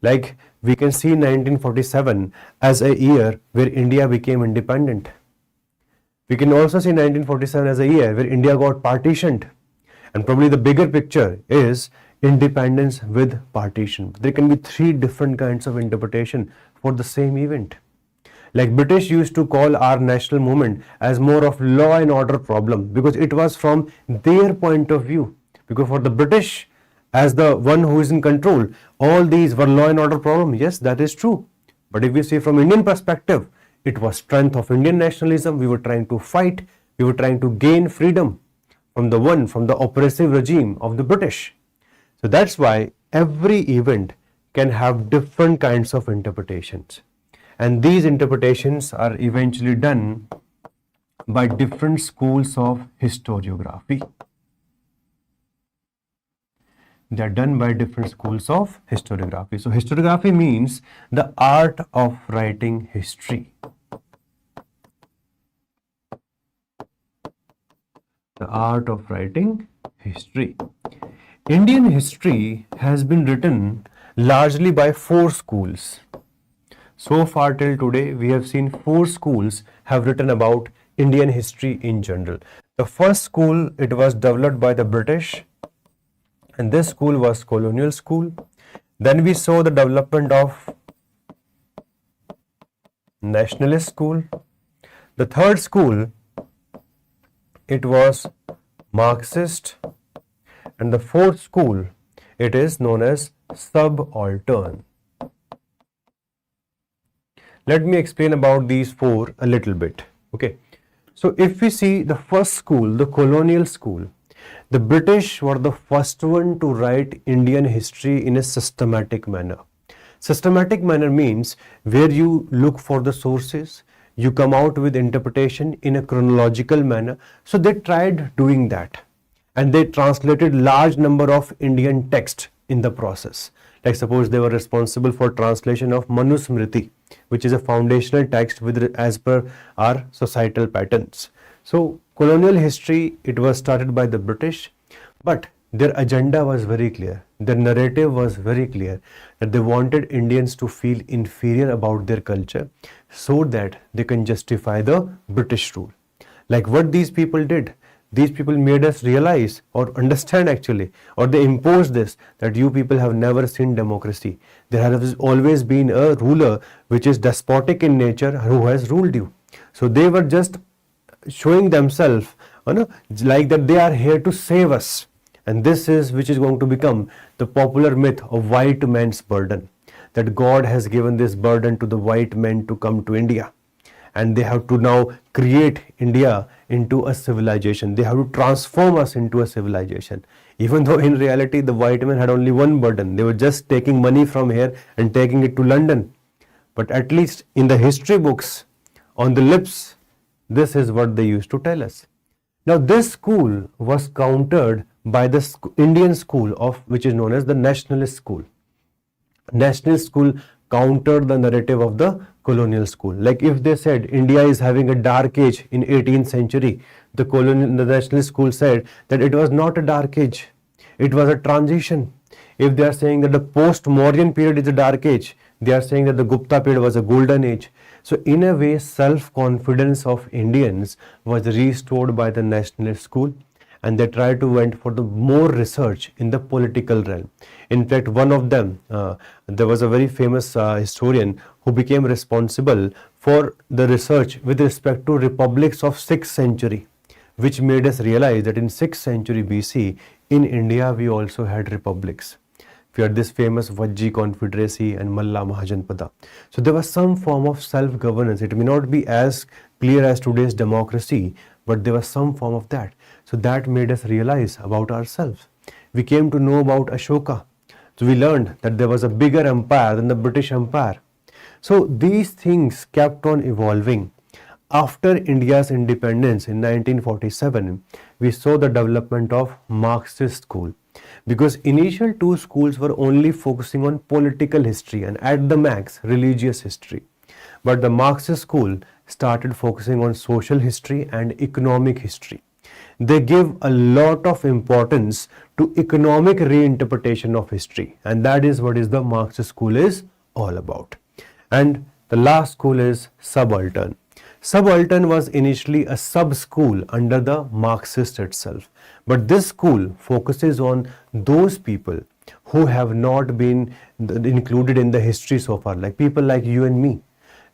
Like we can see 1947 as a year where India became independent. We can also see 1947 as a year where India got partitioned. And probably the bigger picture is independence with partition. There can be three different kinds of interpretation for the same event. Like British used to call our national movement as more of law and order problem, because it was from their point of view. Because for the British, as the one who is in control, all these were law and order problem. Yes, that is true. But if we see from Indian perspective, it was strength of Indian nationalism. We were trying to fight. We were trying to gain freedom from the oppressive regime of the British. So that's why every event can have different kinds of interpretations. And these interpretations are eventually done by different schools of historiography. They are done by different schools of historiography. So historiography means the art of writing history. The art of writing history. Indian history has been written largely by four schools. So far till today, we have seen four schools have written about Indian history in general. The first school, it was developed by the British, and this school was colonial school. Then we saw the development of nationalist school. The third school, it was Marxist, and the fourth school, it is known as Subaltern. Let me explain about these four a little bit. Okay, so if we see the first school, the colonial school, the British were the first one to write Indian history in a systematic manner. Systematic manner means where you look for the sources, you come out with interpretation in a chronological manner. So they tried doing that, and they translated large number of Indian text in the process. Like suppose they were responsible for translation of Manusmriti, which is a foundational text as per our societal patterns. So colonial history, it was started by the British, but their agenda was very clear. Their narrative was very clear, that they wanted Indians to feel inferior about their culture so that they can justify the British rule. Like what these people did, these people made us realize or understand actually, or they imposed this, that you people have never seen democracy. There has always been a ruler which is despotic in nature who has ruled you. So they were just showing themselves, like that they are here to save us. And this is which is going to become the popular myth of white man's burden, that God has given this burden to the white men to come to India, and they have to now create India into a civilization. They have to transform us into a civilization. Even though in reality the white men had only one burden. They were just taking money from here and taking it to London. But at least in the history books, on the lips, This is what they used to tell us. Now this school was countered by the Indian school of which is known as the Nationalist school. Nationalist school countered the narrative of the colonial school. Like if they said India is having a dark age in 18th century, the Nationalist school said that it was not a dark age, it was a transition. If they are saying that the post-Mauryan period is a dark age, they are saying that the Gupta period was a golden age. So in a way, self-confidence of Indians was restored by the Nationalist school, and they tried to went for the more research in the political realm. In fact, one of them, there was a very famous historian who became responsible for the research with respect to republics of 6th century, which made us realize that in 6th century BC, in India, we also had republics. We had this famous Vajji Confederacy and Malla Mahajanpada. So there was some form of self-governance. It may not be as clear as today's democracy, but there was some form of that. So that made us realize about ourselves. We came to know about Ashoka. So we learned that there was a bigger empire than the British Empire. So these things kept on evolving. After India's independence in 1947, we saw the development of Marxist school. Because initial two schools were only focusing on political history and at the max religious history. But the Marxist school started focusing on social history and economic history. They give a lot of importance to economic reinterpretation of history, and that is what is the Marxist school is all about. And the last school is Subaltern. Subaltern was initially a sub-school under the Marxist itself. But this school focuses on those people who have not been included in the history so far, like people like you and me.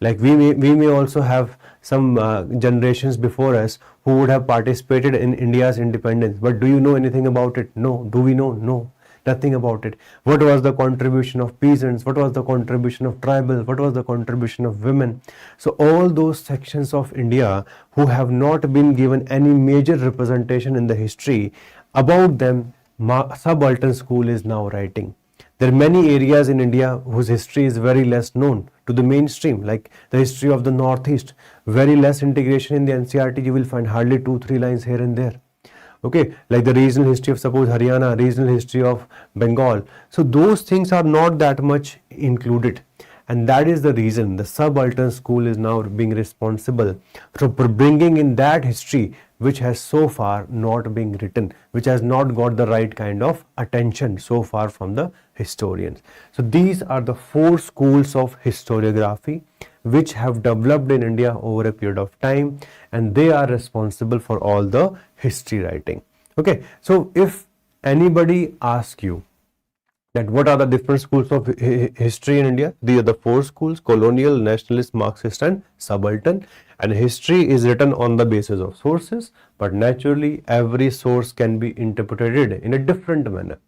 Like we may also have some generations before us who would have participated in India's independence. But do you know anything about it? No. Do we know? No. Nothing about it. What was the contribution of peasants? What was the contribution of tribal? What was the contribution of women? So all those sections of India who have not been given any major representation in the history, about them Subaltern school is now writing. There are many areas in India whose history is very less known to the mainstream, like the history of the Northeast. Very less integration in the NCERT. You will find hardly 2-3 lines here and there. Okay, like the regional history of suppose Haryana, regional history of Bengal. So those things are not that much included. And that is the reason the Subaltern school is now being responsible for bringing in that history which has so far not been written, which has not got the right kind of attention so far from the historians. So these are the 4 schools of historiography which have developed in India over a period of time, and they are responsible for all the history writing. Okay, so if anybody asks you that what are the different schools of history in India, these are the 4 schools: Colonial, Nationalist, Marxist and Subaltern. And history is written on the basis of sources, but naturally every source can be interpreted in a different manner.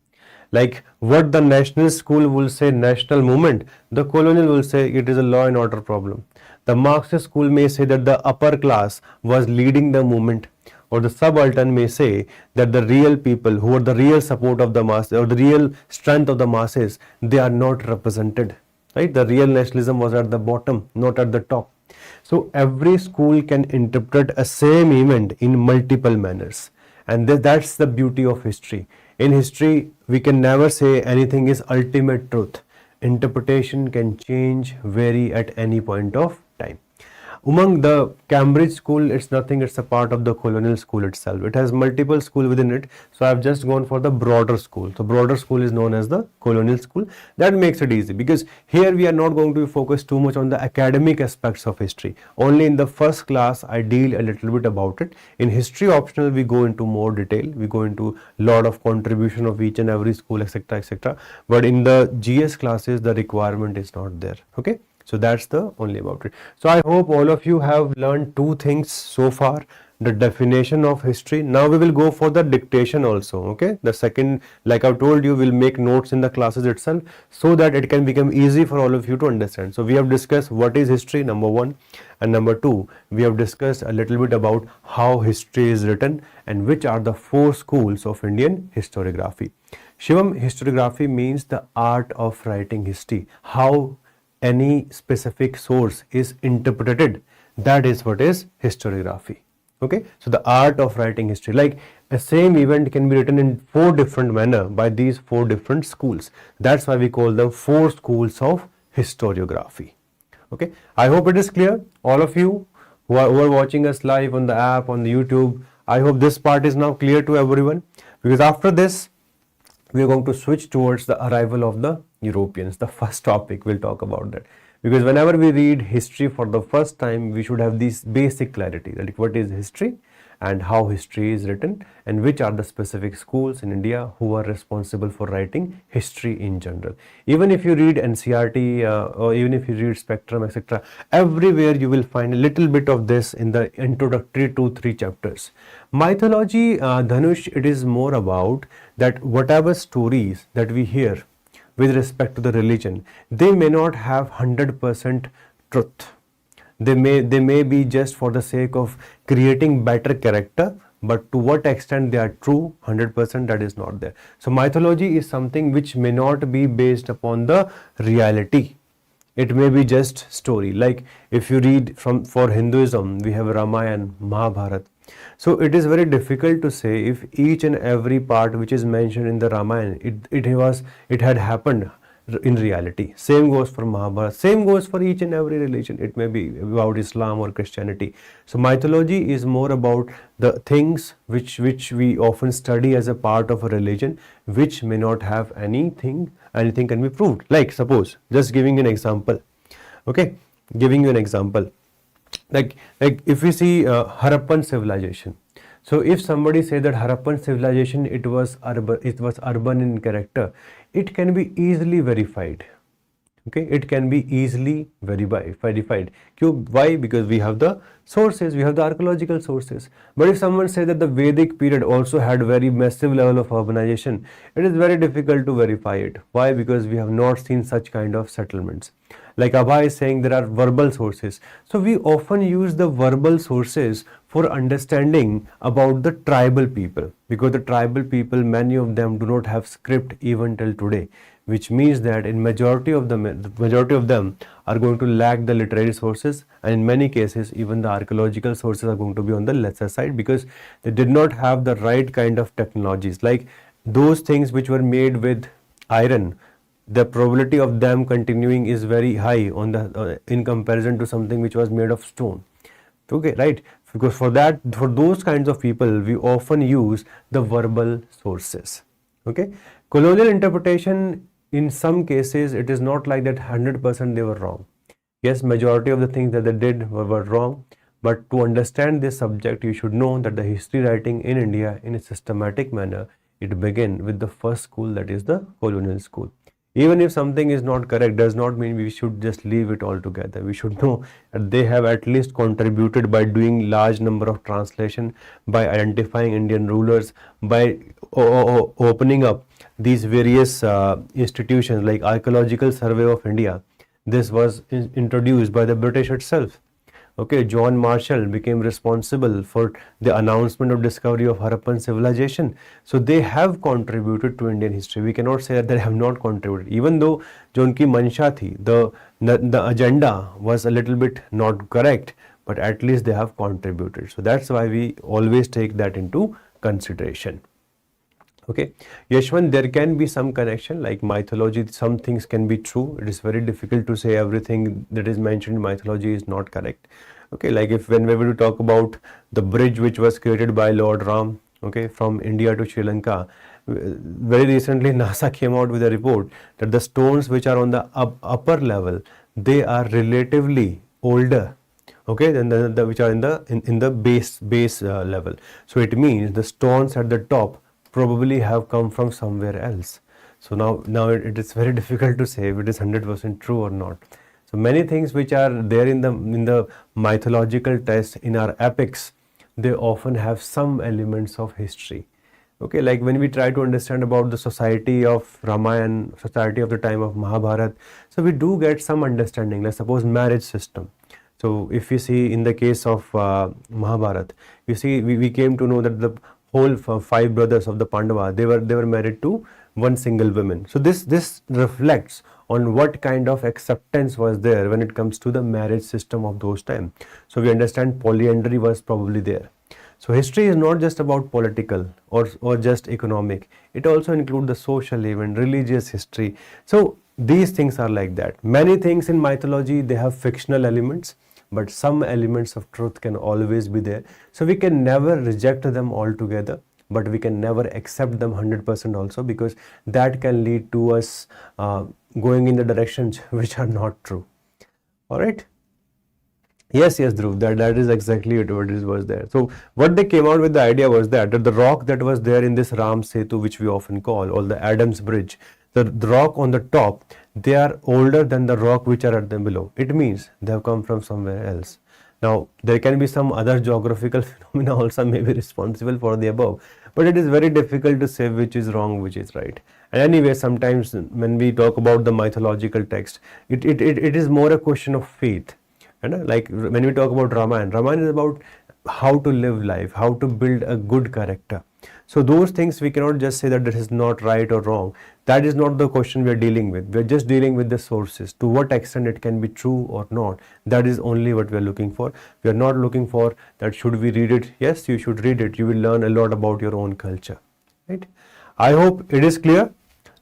Like what the Nationalist school will say national movement, the Colonial will say it is a law and order problem. The Marxist school may say that the upper class was leading the movement, or the Subaltern may say that the real people who are the real support of the masses or the real strength of the masses, they are not represented, right? The real nationalism was at the bottom, not at the top. So every school can interpret a same event in multiple manners, and that's the beauty of history. In history, we can never say anything is ultimate truth. Interpretation can change, vary at any point of time. Among the Cambridge school, it's nothing, it's a part of the colonial school itself. It has multiple schools within it. So I've just gone for the broader school. So broader school is known as the colonial school. That makes it easy because here we are not going to focus too much on the academic aspects of history. Only in the first class I deal a little bit about it. In history optional, we go into more detail. We go into a lot of contribution of each and every school, etc., etc. But in the GS classes, the requirement is not there. Okay. So that's the only about it. So I hope all of you have learned 2 things so far: the definition of history. Now we will go for the dictation also. Okay, the second, like I told you, we'll make notes in the classes itself so that it can become easy for all of you to understand. So we have discussed what is history, number 1, and number 2, we have discussed a little bit about how history is written and which are the 4 schools of Indian historiography. Shivam, historiography means the art of writing history, how any specific source is interpreted That is what is historiography. Okay, so the art of writing history, like a same event can be written in 4 different manner by these 4 different schools. That's why we call them 4 schools of historiography. Okay, I hope it is clear. All of you who are watching us live on the app, on the YouTube, I hope this part is now clear to everyone, because after this we are going to switch towards the arrival of the Europeans. The first topic, we'll talk about that. Because whenever we read history for the first time, we should have this basic clarity, like what is history and how history is written, and which are the specific schools in India who are responsible for writing history in general. Even if you read NCERT or even if you read Spectrum, etc., everywhere you will find a little bit of this in the introductory 2-3 chapters. Mythology, Dhanush, it is more about that whatever stories that we hear with respect to the religion, they may not have 100% truth. They may be just for the sake of creating better character, but to what extent they are true 100%, that is not there. So mythology is something which may not be based upon the reality. It may be just story. Like if you read for Hinduism, we have Ramayana, Mahabharata. So it is very difficult to say if each and every part which is mentioned in the Ramayana, it had happened in reality. Same goes for Mahabharata, same goes for each and every religion. It may be about Islam or Christianity. So mythology is more about the things which we often study as a part of a religion, which may not have anything can be proved. Like suppose, just giving you an example, okay, giving you an example, like if we see Harappan civilization. So if somebody say that Harappan civilization, it was urban in character, it can be easily verified. Okay, it can be easily verified. Why? Because we have the sources, we have the archaeological sources. But if someone says that the Vedic period also had very massive level of urbanization, it is very difficult to verify it. Why? Because we have not seen such kind of settlements. Like Abhay is saying, there are verbal sources. So we often use the verbal sources for understanding about the tribal people, because the tribal people, many of them do not have script even till today, which means that in majority of them are going to lack the literary sources, and in many cases even the archaeological sources are going to be on the lesser side, because they did not have the right kind of technologies. Like those things which were made with iron, the probability of them continuing is very high on the in comparison to something which was made of stone. Okay, right? Because for those kinds of people, we often use the verbal sources. Okay, colonial interpretation, in some cases it is not like that 100% they were wrong. Yes, majority of the things that they did were wrong, but to understand this subject, you should know that the history writing in India in a systematic manner, it began with the first school, that is the colonial school. Even if something is not correct, does not mean we should just leave it altogether. We should know that they have at least contributed by doing large number of translation, by identifying Indian rulers, by opening up these various institutions like Archaeological Survey of India. This was introduced by the British itself. Okay, John Marshall became responsible for the announcement of discovery of Harappan civilization. So they have contributed to Indian history. We cannot say that they have not contributed, even though जो उनकी मंशा थी, the agenda was a little bit not correct, but at least they have contributed. So that's why we always take that into consideration. Okay, Yashwant, there can be some connection, like mythology, some things can be true. It is very difficult to say everything that is mentioned in mythology is not correct. Okay, like when we will talk about the bridge which was created by Lord Ram, okay, from India to Sri Lanka, very recently NASA came out with a report that the stones which are on the upper level, they are relatively older, okay, than the which are in the base level. So it means the stones at the top probably have come from somewhere else. So now it is very difficult to say if it is 100% true or not. So many things which are there in the mythological text in our epics, they often have some elements of history. Okay, like when we try to understand about the society of Ramayana, society of the time of Mahabharata, so we do get some understanding. Like suppose marriage system. So if you see in the case of Mahabharata, you see we came to know that the whole 5 brothers of the Pandava, they were married to one single woman. So this reflects on what kind of acceptance was there when it comes to the marriage system of those times. So we understand polyandry was probably there. So history is not just about political or just economic. It also includes the social event, religious history. So these things are like that. Many things in mythology, they have fictional elements, but some elements of truth can always be there. So we can never reject them altogether, but we can never accept them 100% also, because that can lead to us going in the directions which are not true. All right. Yes, Dhruv, that is exactly what it was there. So what they came out with the idea was that the rock that was there in this Ram Setu, which we often call, or the Adam's Bridge, the rock on the top, they are older than the rock which are at them below. It means they have come from somewhere else. Now, there can be some other geographical phenomena also may be responsible for the above, but it is very difficult to say which is wrong, which is right. And anyway, sometimes when we talk about the mythological text, it is more a question of faith. And like when we talk about Ramayana is about how to live life, how to build a good character. So those things we cannot just say that this is not right or wrong. That is not the question we are dealing with. We are just dealing with the sources. To what extent it can be true or not. That is only what we are looking for. We are not looking for that should we read it. Yes, you should read it. You will learn a lot about your own culture. Right? I hope it is clear.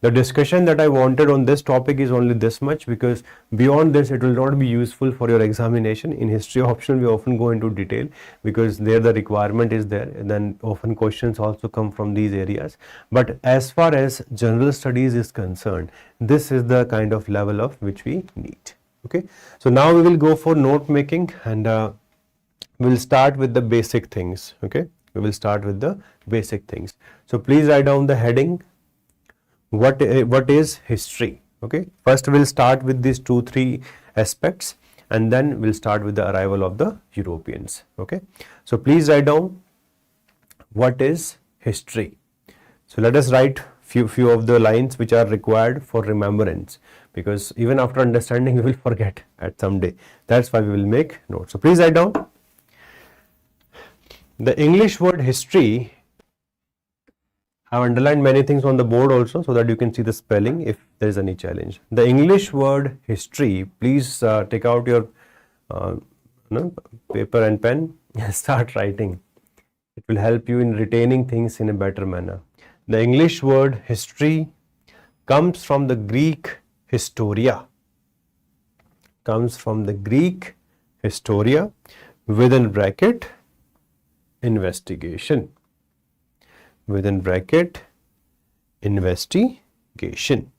The discussion that I wanted on this topic is only this much, because beyond this it will not be useful for your examination. In history option we often go into detail because there the requirement is there, and then often questions also come from these areas. But as far as general studies is concerned, this is the kind of level of which we need. Okay, so now we will go for note making, and we will start with the basic things. Okay, we will start with the basic things. So please write down the heading. What is history? Okay, first we'll start with these 2-3 aspects, and then we'll start with the arrival of the Europeans. Okay, so please write down what is history. So let us write few of the lines which are required for remembrance, because even after understanding we will forget at some day. That's why we will make notes. So please write down the English word history. I have underlined many things on the board also so that you can see the spelling if there is any challenge. The English word history, please take out your paper and pen and start writing. It will help you in retaining things in a better manner. The English word history comes from the Greek historia. Comes from the Greek historia, within bracket investigation. Within bracket investigation.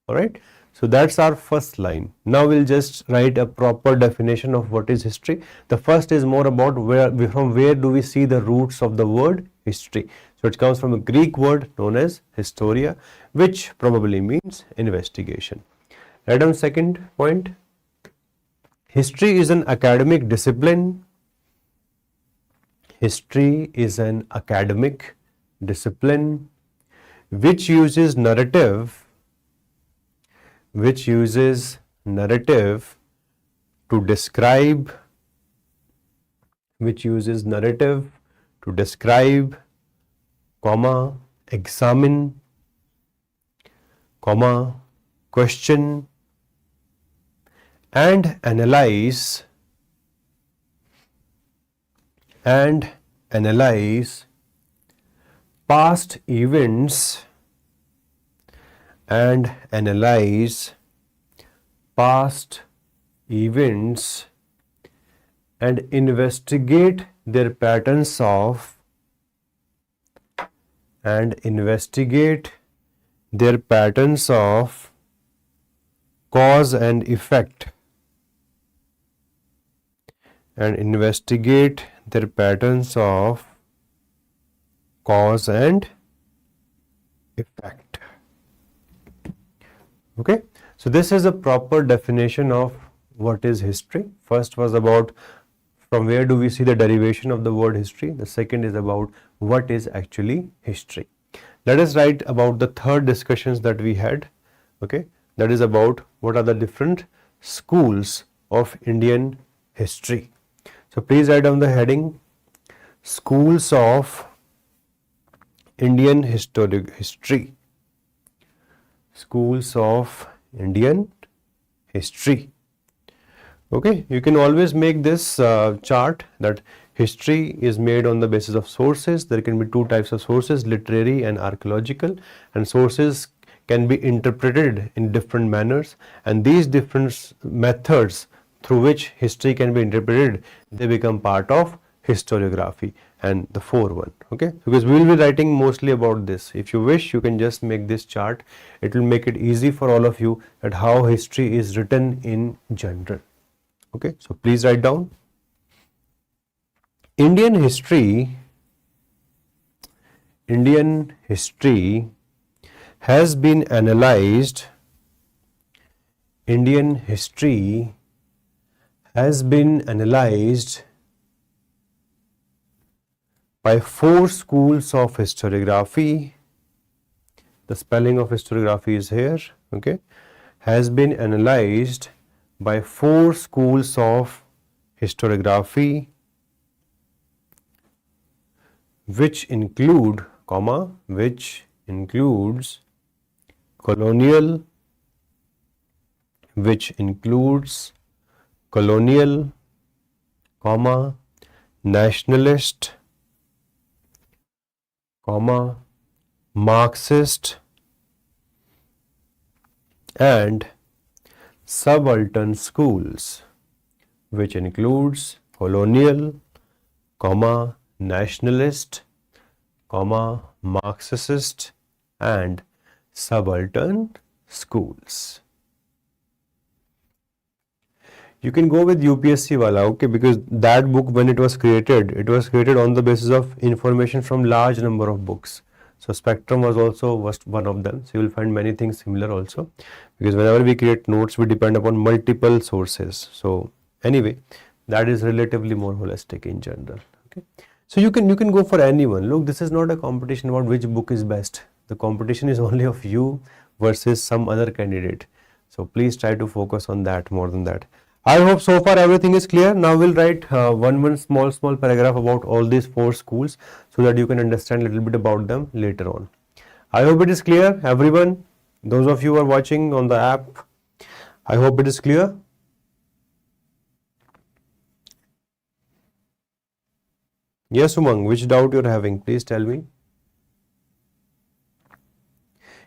All right, so that's our first line. Now we'll just write a proper definition of what is history. The first is more about from where do we see the roots of the word history. So it comes from a Greek word known as historia, which probably means investigation. Write down second point. History is an academic discipline. History is an academic discipline which uses narrative to describe comma, examine, comma, question, and analyze past events and investigate their patterns of cause and effect. Okay, so this is a proper definition of what is history. First was about from where do we see the derivation of the word history. The second is about what is actually history. Let us write about the third discussions that we had. Okay, that is about what are the different schools of Indian history. So please write down the heading, schools of Indian history. Schools of Indian history. Okay, you can always make this chart that history is made on the basis of sources. There can be two types of sources, literary and archaeological, and sources can be interpreted in different manners, and these different methods through which history can be interpreted, they become part of historiography and the 4-1. Okay, because we will be writing mostly about this. If you wish, you can just make this chart. It will make it easy for all of you that how history is written in general. Okay, so please write down. Indian history has been analyzed. Indian history has been analyzed by 4 schools of historiography. The spelling of historiography is here. Okay, has been analyzed by 4 schools of historiography, which includes colonial, nationalist, Marxist, and subaltern schools, which includes colonial, nationalist, Marxist, and subaltern schools. You can go with UPSC wala, okay, because that book, when it was created on the basis of information from large number of books. So Spectrum was also one of them. So you will find many things similar also, because whenever we create notes, we depend upon multiple sources. So anyway, that is relatively more holistic in general. Okay, so you can go for anyone. Look, this is not a competition about which book is best. The competition is only of you versus some other candidate. So please try to focus on that more than that. I hope so far everything is clear. Now we'll write one small paragraph about all these 4 schools so that you can understand a little bit about them later on. I hope it is clear, everyone. Those of you who are watching on the app, I hope it is clear. Yes, Umang, which doubt you're having? Please tell me.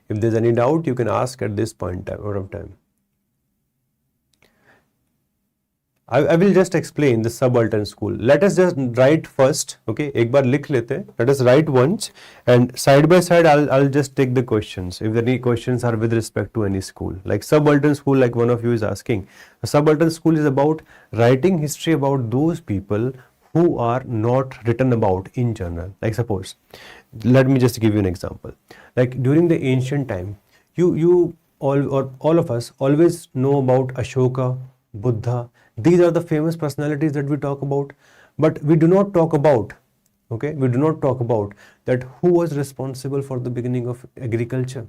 If there's any doubt, you can ask at this point of time. I will just explain the subaltern school. Let us just write first. Okay, एक बार लिख लेते हैं. Let us write once, and side by side I'll just take the questions. If any questions are with respect to any school, like subaltern school, like one of you is asking. A subaltern school is about writing history about those people who are not written about in general. Like suppose, let me just give you an example. Like during the ancient time, you all of us always know about Ashoka, Buddha. These are the famous personalities that we talk about, but we do not talk about, that who was responsible for the beginning of agriculture.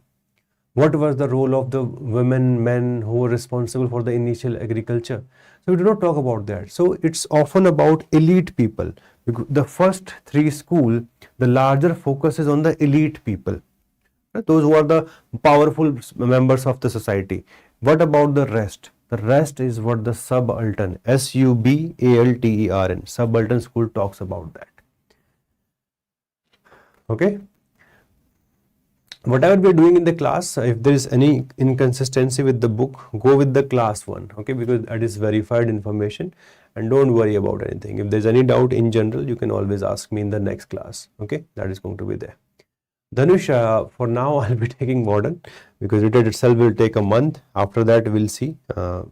What was the role of the women, men who were responsible for the initial agriculture? So we do not talk about that. So it's often about elite people. The first 3 schools, the larger focus is on the elite people, those who are the powerful members of the society. What about the rest? The rest is what the subaltern, SUBALTERN, subaltern school talks about that. Okay. Whatever we are doing in the class, if there is any inconsistency with the book, go with the class one, okay, because that is verified information, and don't worry about anything. If there is any doubt in general, you can always ask me in the next class, okay, that is going to be there. Dhanush, for now I'll be taking modern because it itself will take a month. After that we'll see.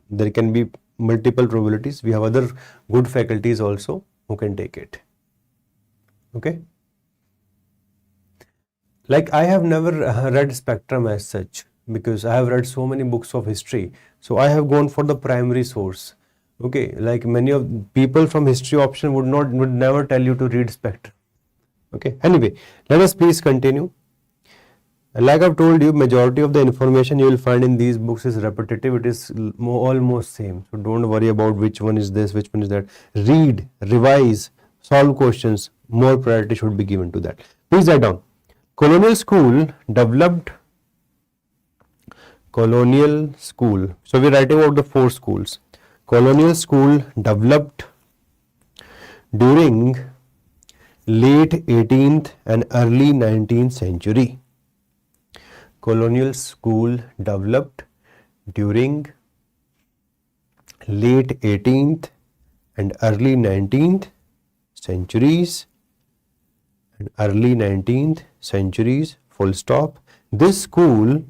There can be multiple probabilities. We have other good faculties also who can take it. Okay. Like I have never read Spectrum as such because I have read so many books of history. So I have gone for the primary source. Okay. Like many of people from history option would never tell you to read Spectrum. Okay. Anyway, let us please continue. Like I've told you, majority of the information you will find in these books is repetitive. It is almost same. So don't worry about which one is this, which one is that. Read, revise, solve questions. More priority should be given to that. Please write down. Colonial school developed colonial school. So we're writing about the four schools. Colonial school developed during late 18th and early 19th century. Colonial school developed during late 18th and early 19th centuries and early 19th centuries, full stop. This school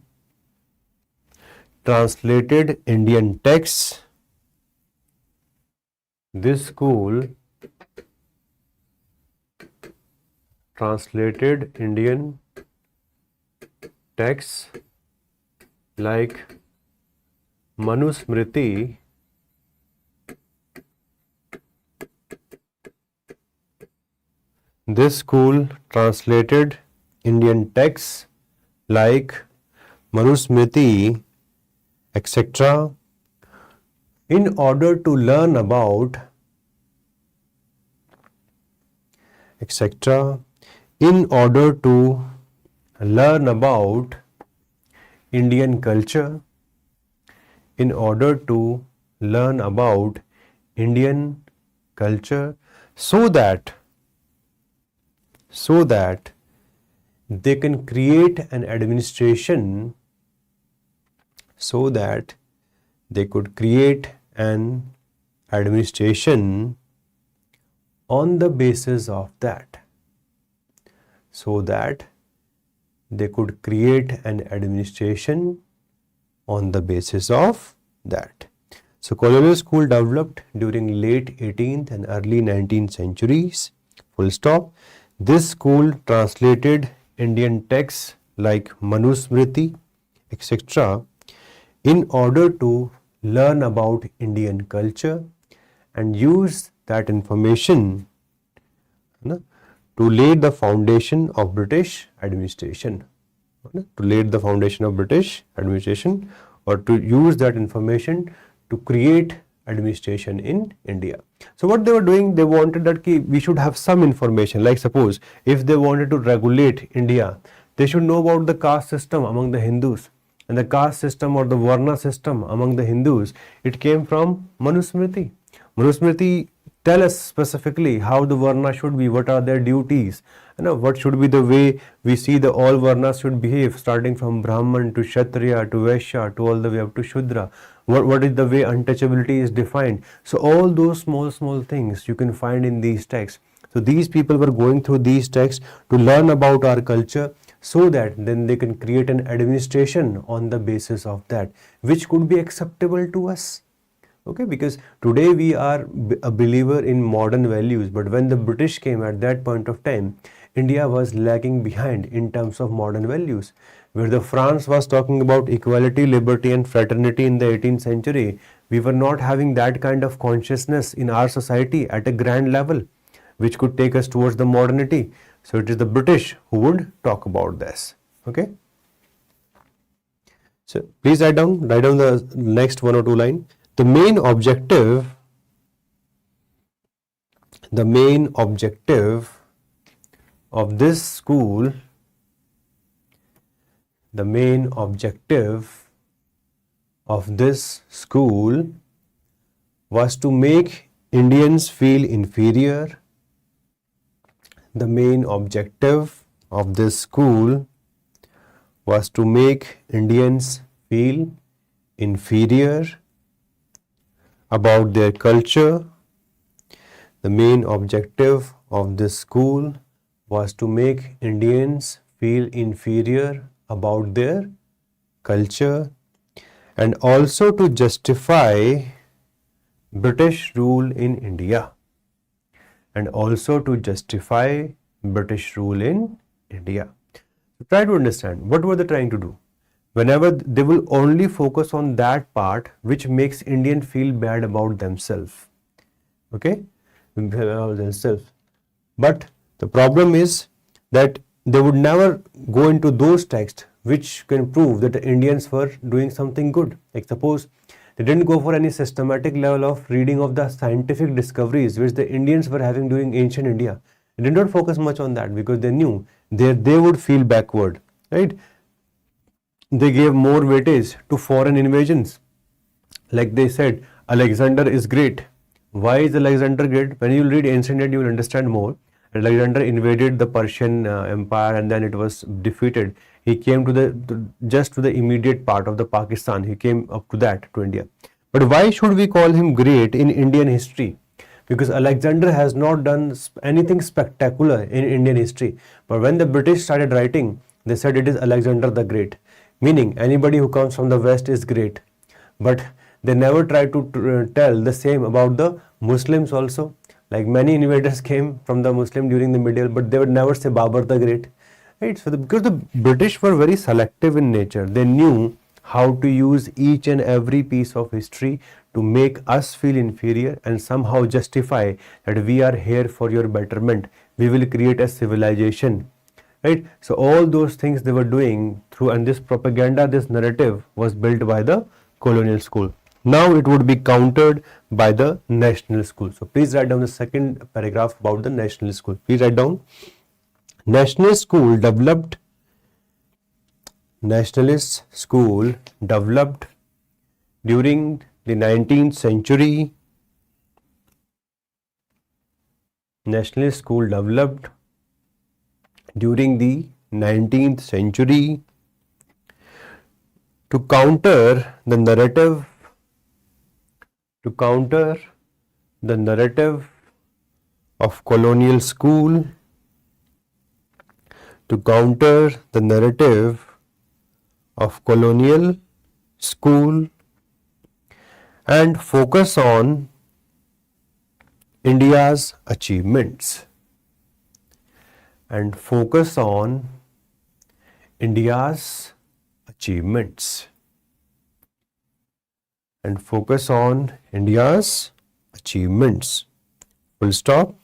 translated Indian texts. This school translated Indian texts like Manusmriti This school translated Indian texts like Manusmriti, etc. in order to learn about etc. in order to learn about Indian culture, in order to learn about Indian culture so that they can create an administration, so that they could create an administration on the basis of that, so that they could create an administration on the basis of that. So colonial school developed during late 18th and early 19th centuries, full stop. This school translated Indian texts like Manusmriti, etc. in order to learn about Indian culture and use that information to lay the foundation of British administration. To lay the foundation of British administration, or to use that information to create administration in India. So what they were doing, they wanted that we should have some information, like suppose if they wanted to regulate India, they should know about the caste system among the Hindus, and the caste system or the Varna system among the Hindus, it came from Manusmriti. Manusmriti tell us specifically how the Varna should be, what are their duties, what should be the way we see the all Varnas should behave, starting from Brahman to Kshatriya to Vaishya to all the way up to Shudra. What is the way untouchability is defined. So all those small things you can find in these texts. So these people were going through these texts to learn about our culture, so that then they can create an administration on the basis of that, which could be acceptable to us. Okay, because today we are a believer in modern values, but when the British came at that point of time, India was lagging behind in terms of modern values. Where the France was talking about equality, liberty and fraternity in the 18th century, we were not having that kind of consciousness in our society at a grand level, which could take us towards the modernity. So it is the British who would talk about this. Okay. So please write down the next one or two line. The main objective of this school, the main objective of this school was to make Indians feel inferior. The main objective of this school was to make Indians feel inferior about their culture. The main objective of this school was to make Indians feel inferior about their culture, and also to justify British rule in India. And also to justify British rule in India. So try to understand what were they trying to do. Whenever they will only focus on that part which makes Indian feel bad about themselves. Okay? Themselves. But the problem is that they would never go into those texts which can prove that the Indians were doing something good. Like suppose they didn't go for any systematic level of reading of the scientific discoveries which the Indians were having during ancient India. They did not focus much on that because they knew they would feel backward, right? They gave more weightage to foreign invasions. Like they said, Alexander is great. Why is Alexander great? When you read ancient India, you will understand more. Alexander invaded the Persian Empire, and then it was defeated. He came to just to the immediate part of the Pakistan. He came up to that, to India. But why should we call him great in Indian history? Because Alexander has not done anything spectacular in Indian history. But when the British started writing, they said it is Alexander the Great, meaning anybody who comes from the West is great. But they never tried to tell the same about the Muslims also. Like many invaders came from the Muslim during the medieval, but they would never say Babur the Great. Right? So because the British were very selective in nature, they knew how to use each and every piece of history to make us feel inferior and somehow justify that we are here for your betterment. We will create a civilization. Right? So all those things they were doing through, and this propaganda, this narrative was built by the colonial school. Now it would be countered by the national school. So please write down the second paragraph about the national school. Please write down. Nationalist school developed during the 19th century. Nationalist school developed during the 19th century to counter the narrative of colonial school, to counter the narrative of colonial school and focus on India's achievements. And focus on India's achievements. And focus on India's achievements. Full stop.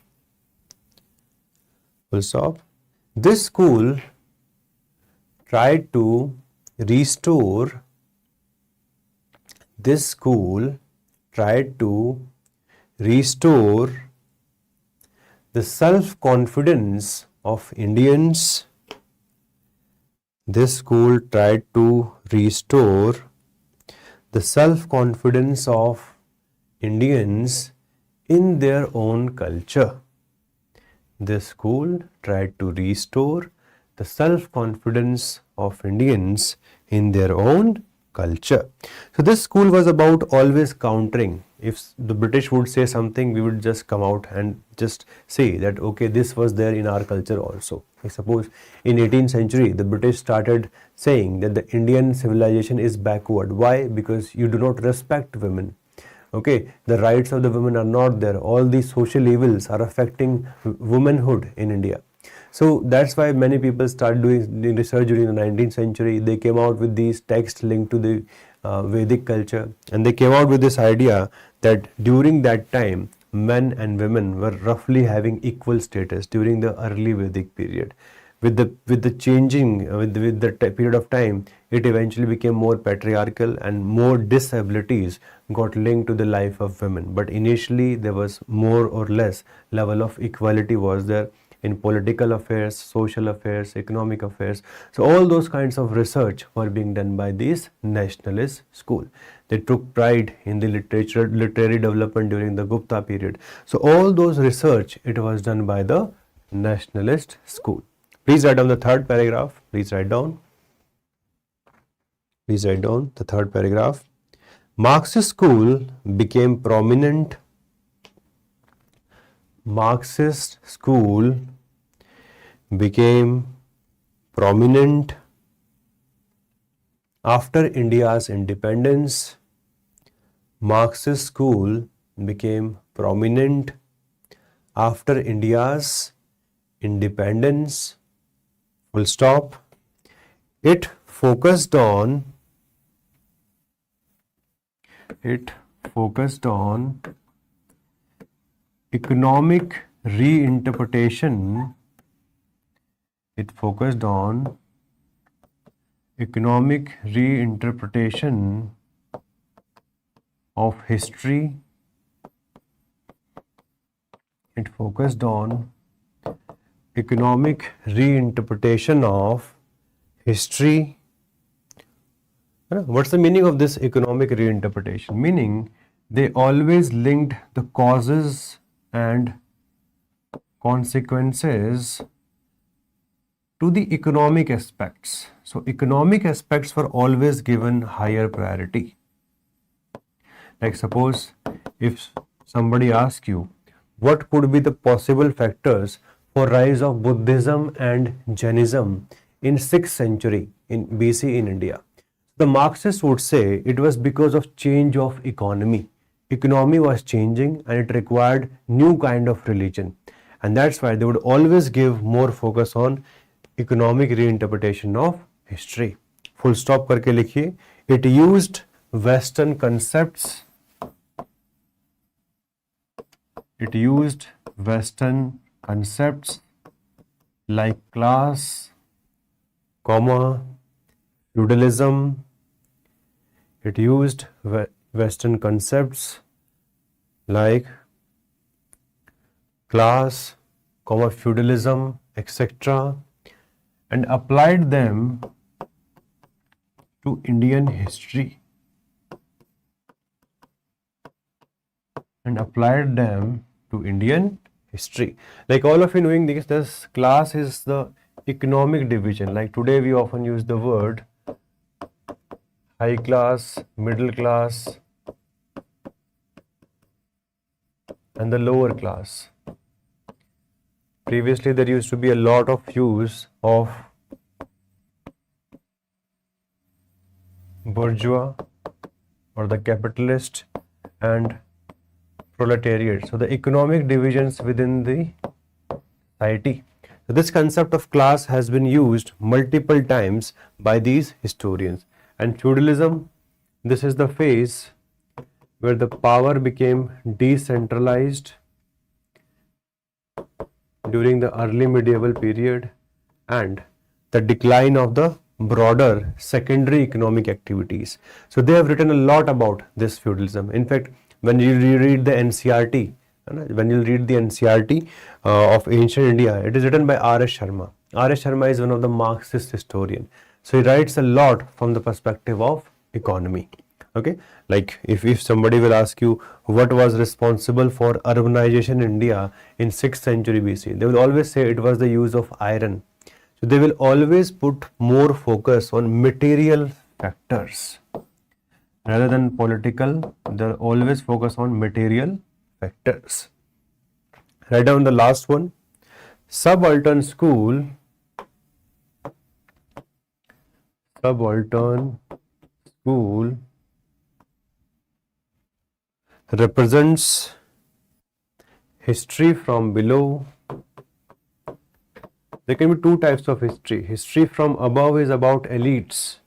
Full stop. This school tried to restore the self-confidence of Indians. This school tried to restore the self-confidence of Indians in their own culture. This school tried to restore the self-confidence of Indians in their own culture. So this school was about always countering. If the British would say something, we would just come out and just say that, okay, this was there in our culture also. I suppose in 18th century, the British started saying that the Indian civilization is backward. Why? Because you do not respect women. Okay, the rights of the women are not there. All these social evils are affecting womanhood in India. So that's why many people started doing research during the 19th century. They came out with these texts linked to the Vedic culture, and they came out with this idea that during that time, men and women were roughly having equal status during the early Vedic period. With the period of time, it eventually became more patriarchal and more disabilities got linked to the life of women. But initially, there was more or less level of equality was there in political affairs, social affairs, economic affairs. So all those kinds of research were being done by these nationalist school. They took pride in the literary development during the Gupta period. So all those research, it was done by the nationalist school. Please write down the third paragraph. Please write down the third paragraph. Marxist school became prominent. Marxist school became prominent after India's independence. Marxist school became prominent after India's independence. Full stop. It focused on economic reinterpretation. It focused on economic reinterpretation of history. It focused on economic reinterpretation of history. What's the meaning of this economic reinterpretation? Meaning they always linked the causes and consequences to the economic aspects. So economic aspects were always given higher priority. Like suppose if somebody asks you what could be the possible factors for rise of Buddhism and Jainism in 6th century in BC in India, the Marxists would say it was because of change of economy. Economy was changing and it required new kind of religion, and that's why they would always give more focus on economic reinterpretation of history. Full stop करके लिखिए. It used Western concepts. It used Western concepts like class, comma, feudalism. It used Western concepts like class, comma, feudalism, etc., and applied them to Indian history. Like all of you knowing this class is the economic division. Like today we often use the word high class, middle class, and the lower class. Previously there used to be a lot of use of bourgeois or the capitalist and proletariat. So the economic divisions within the society. So this concept of class has been used multiple times by these historians. And feudalism, this is the phase where the power became decentralized during the early medieval period and the decline of the broader secondary economic activities. So they have written a lot about this feudalism. In fact, when you read the NCRT, of ancient India, it is written by R.S. Sharma. R.S. Sharma is one of the Marxist historian. So he writes a lot from the perspective of economy. Okay, like if somebody will ask you what was responsible for urbanization in India in 6th century BC, they will always say it was the use of iron. So they will always put more focus on material factors rather than political. They'll always focus on material factors. Write down the last one. Subaltern school represents history from below. There can be two types of history. History from above is about elites.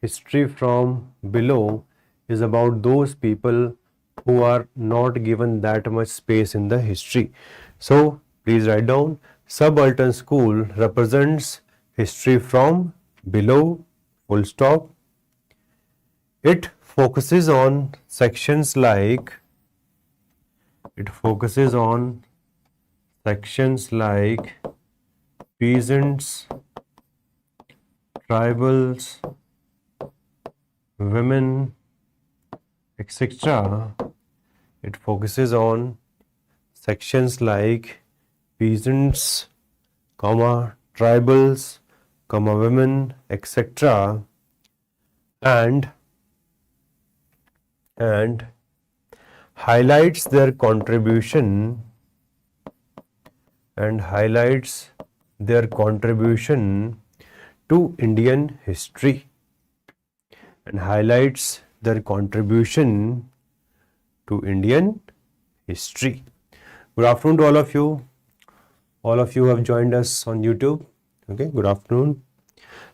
History from below is about those people who are not given that much space in the history. So please write down, subaltern school represents history from below, full stop. It focuses on sections like peasants, tribals, women, etc. It focuses on sections like peasants, tribals, women, etc. and highlights their contribution to Indian history. Good afternoon to all of you. All of you have joined us on YouTube. Okay, good afternoon.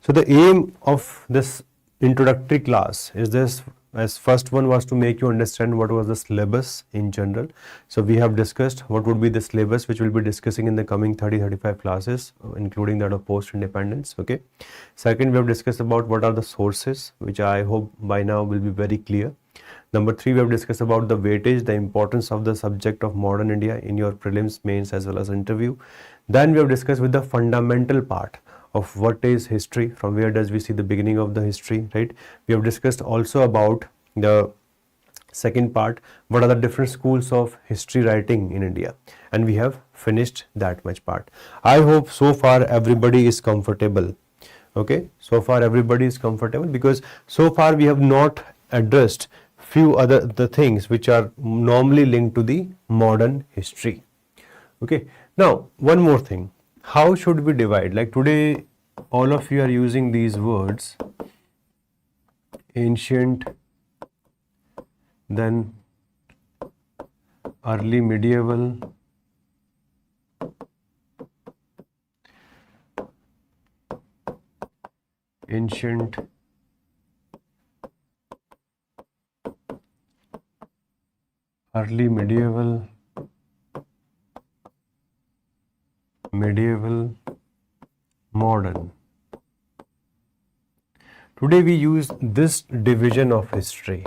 So the aim of this introductory class is this, as first one was to make you understand what was the syllabus in general. So we have discussed what would be the syllabus, which we'll be discussing in the coming 30-35 classes, including that of post-independence. Okay. Second, we have discussed about what are the sources, which I hope by now will be very clear. Number 3, we have discussed about the weightage, the importance of the subject of modern India in your prelims, mains as well as interview. Then we have discussed with the fundamental part of what is history, from where does we see the beginning of the history, right? We have discussed also about the second part, what are the different schools of history writing in India, and we have finished that much part. I hope so far everybody is comfortable. Okay, so far everybody is comfortable, because so far we have not addressed few other the things which are normally linked to the modern history. Okay, now one more thing, how should we divide? Like today all of you are using these words, ancient, then early medieval, ancient, early medieval, medieval, modern. Today we use this division of history.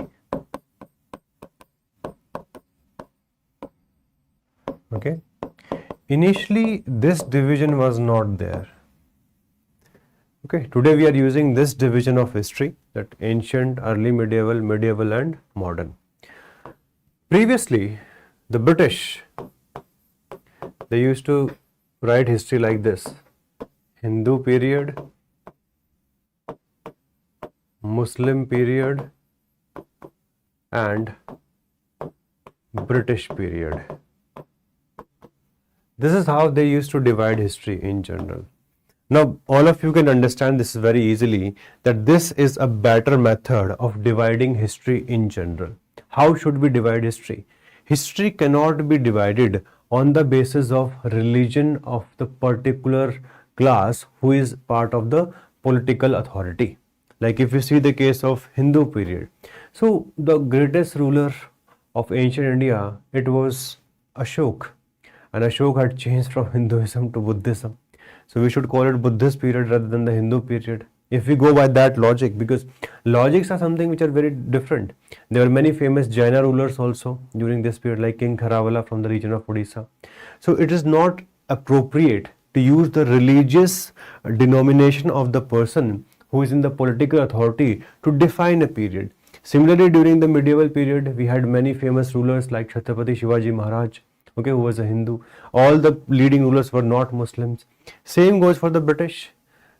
Okay, initially this division was not there. Okay, today we are using this division of history, that ancient, early medieval, medieval and modern. Previously, the British, they used to write history like this: Hindu period, Muslim period and British period. This is how they used to divide history in general. Now, all of you can understand this very easily, that this is a better method of dividing history in general. How should we divide history? History cannot be divided on the basis of religion of the particular class who is part of the political authority. Like if you see the case of Hindu period. So, the greatest ruler of ancient India, it was Ashok. And Ashok had changed from Hinduism to Buddhism. So we should call it Buddhist period rather than the Hindu period, if we go by that logic, because logics are something which are very different. There were many famous Jaina rulers also during this period, like King Kharavala from the region of Odisha. So it is not appropriate to use the religious denomination of the person who is in the political authority to define a period. Similarly, during the medieval period, we had many famous rulers like Chhatrapati Shivaji Maharaj, okay, who was a Hindu. All the leading rulers were not Muslims. Same goes for the British,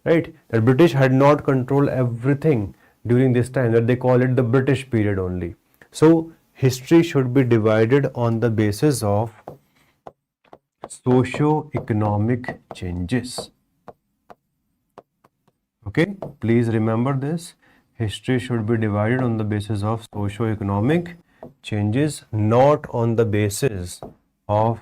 right? The British had not controlled everything during this time, that they call it the British period only. So history should be divided on the basis of socio-economic changes. Okay, please remember this. History should be divided on the basis of socio-economic changes, not on the basis of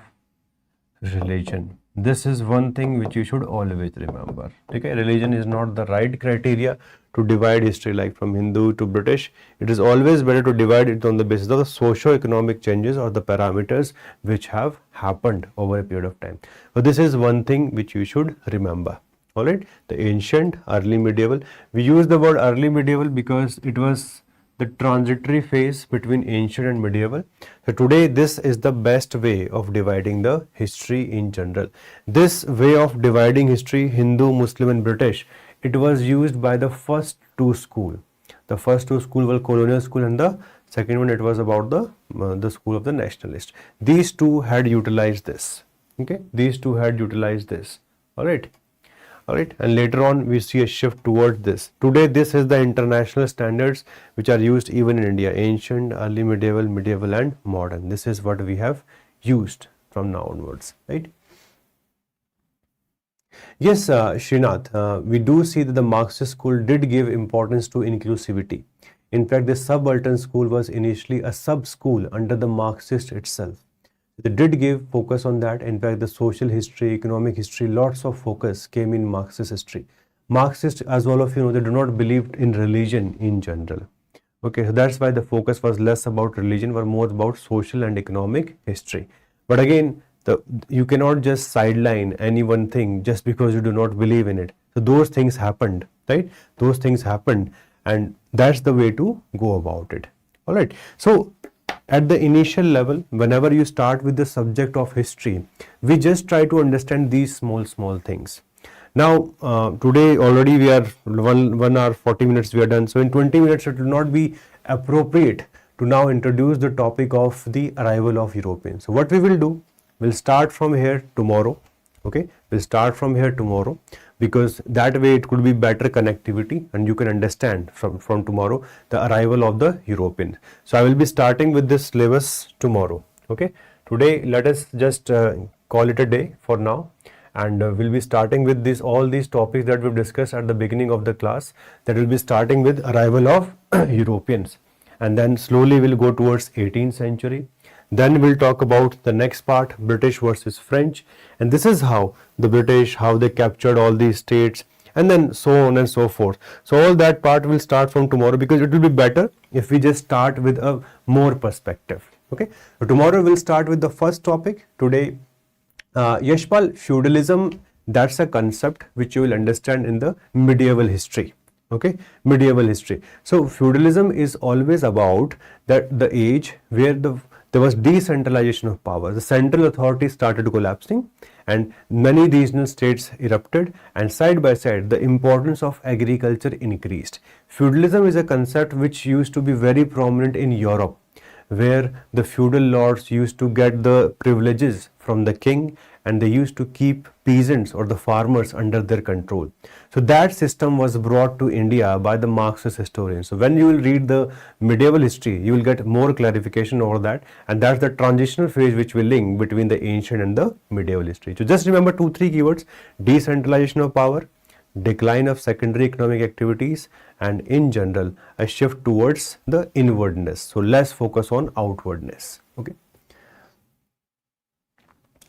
religion. This is one thing which you should always remember. Okay, religion is not the right criteria to divide history, like from Hindu to British. It is always better to divide it on the basis of the socio-economic changes or the parameters which have happened over a period of time. So this is one thing which you should remember. Alright, the ancient, early medieval. We use the word early medieval because it was the transitory phase between ancient and medieval. So today this is the best way of dividing the history in general. This way of dividing history, Hindu, Muslim and British, it was used by the first two schools. The first two schools were colonial school, and the second one, it was about the school of the nationalist. These two had utilized this. Okay, these two had utilized this. Alright. Alright, and later on we see a shift towards this. Today this is the international standards which are used even in India: ancient, early medieval, medieval and modern. This is what we have used from now onwards, right? Yes, Srinath, we do see that the Marxist school did give importance to inclusivity. In fact, the Subaltern school was initially a sub-school under the Marxist itself. They did give focus on that. In fact, the social history, economic history, lots of focus came in Marxist history. Marxists, as all of you know, they do not believe in religion in general. Okay, so that's why the focus was less about religion, but more about social and economic history. But again, you cannot just sideline any one thing just because you do not believe in it. So those things happened, right? Those things happened, and that's the way to go about it. All right. So at the initial level, whenever you start with the subject of history, we just try to understand these small things. Now, today already we are 1 hour 40 minutes we are done. So in 20 minutes it will not be appropriate to now introduce the topic of the arrival of Europeans. So what we will do, we'll start from here tomorrow. Okay, we'll start from here tomorrow, because that way it could be better connectivity and you can understand from tomorrow the arrival of the Europeans. So I will be starting with this syllabus tomorrow. Okay, today let us just call it a day for now, and we'll be starting with all these topics that we've discussed at the beginning of the class. That will be starting with arrival of Europeans, and then slowly we'll go towards 18th century. Then we'll talk about the next part, British versus French, and this is how the British, how they captured all these states, and then so on and so forth. So all that part will start from tomorrow, because it will be better if we just start with a more perspective. Okay, so tomorrow we'll start with the first topic. Today, Yashpal, feudalism, that's a concept which you will understand in the medieval history. Okay, medieval history. So feudalism is always about the age where there was decentralization of power. The central authority started collapsing and many regional states erupted, and side by side the importance of agriculture increased. Feudalism is a concept which used to be very prominent in Europe, where the feudal lords used to get the privileges from the king, and they used to keep peasants or the farmers under their control. So that system was brought to India by the Marxist historians. So when you will read the medieval history, you will get more clarification over that, and that's the transitional phase which will link between the ancient and the medieval history. So just remember 2-3 keywords: decentralization of power, decline of secondary economic activities, and in general a shift towards the inwardness, so less focus on outwardness. Okay,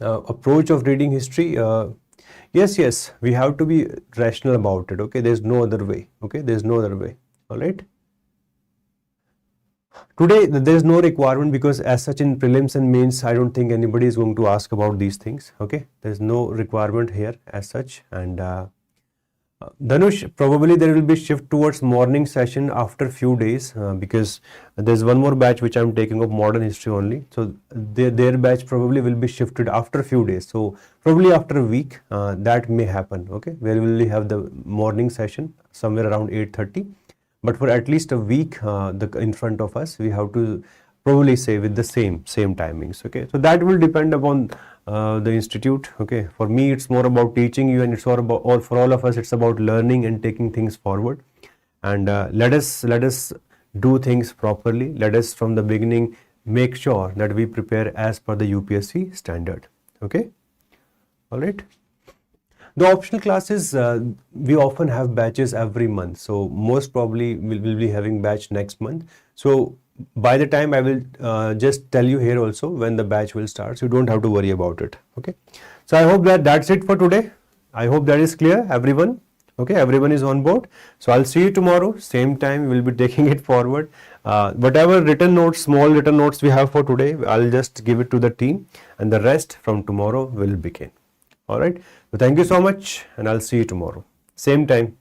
approach of reading history, yes, we have to be rational about it. Okay, there's no other way. Okay, there's no other way. All right, today there's no requirement, because as such in prelims and mains I don't think anybody is going to ask about these things. Okay, there's no requirement here as such. And Dhanush, probably there will be shift towards morning session after few days, because there's one more batch which I'm taking of modern history only. So their batch probably will be shifted after few days. So probably after a week that may happen. Okay, where we will have the morning session somewhere around 8:30. But for at least a week in front of us, we have to probably say with the same timings. Okay, so that will depend upon the institute. Okay, for me it's more about teaching you, and it's all about, or for all of us it's about learning and taking things forward. And let us do things properly. Let us from the beginning make sure that we prepare as per the UPSC standard. Okay, all right. The optional classes, we often have batches every month, so most probably we'll be having batch next month. So by the time I will just tell you here also when the batch will start, so you don't have to worry about it. Okay, so I hope that's it for today. I hope that is clear, everyone. Okay, everyone is on board. So I'll see you tomorrow, same time. We'll be taking it forward. Whatever written notes, small written notes we have for today, I'll just give it to the team, and the rest from tomorrow will begin. All right, so thank you so much, and I'll see you tomorrow, same time.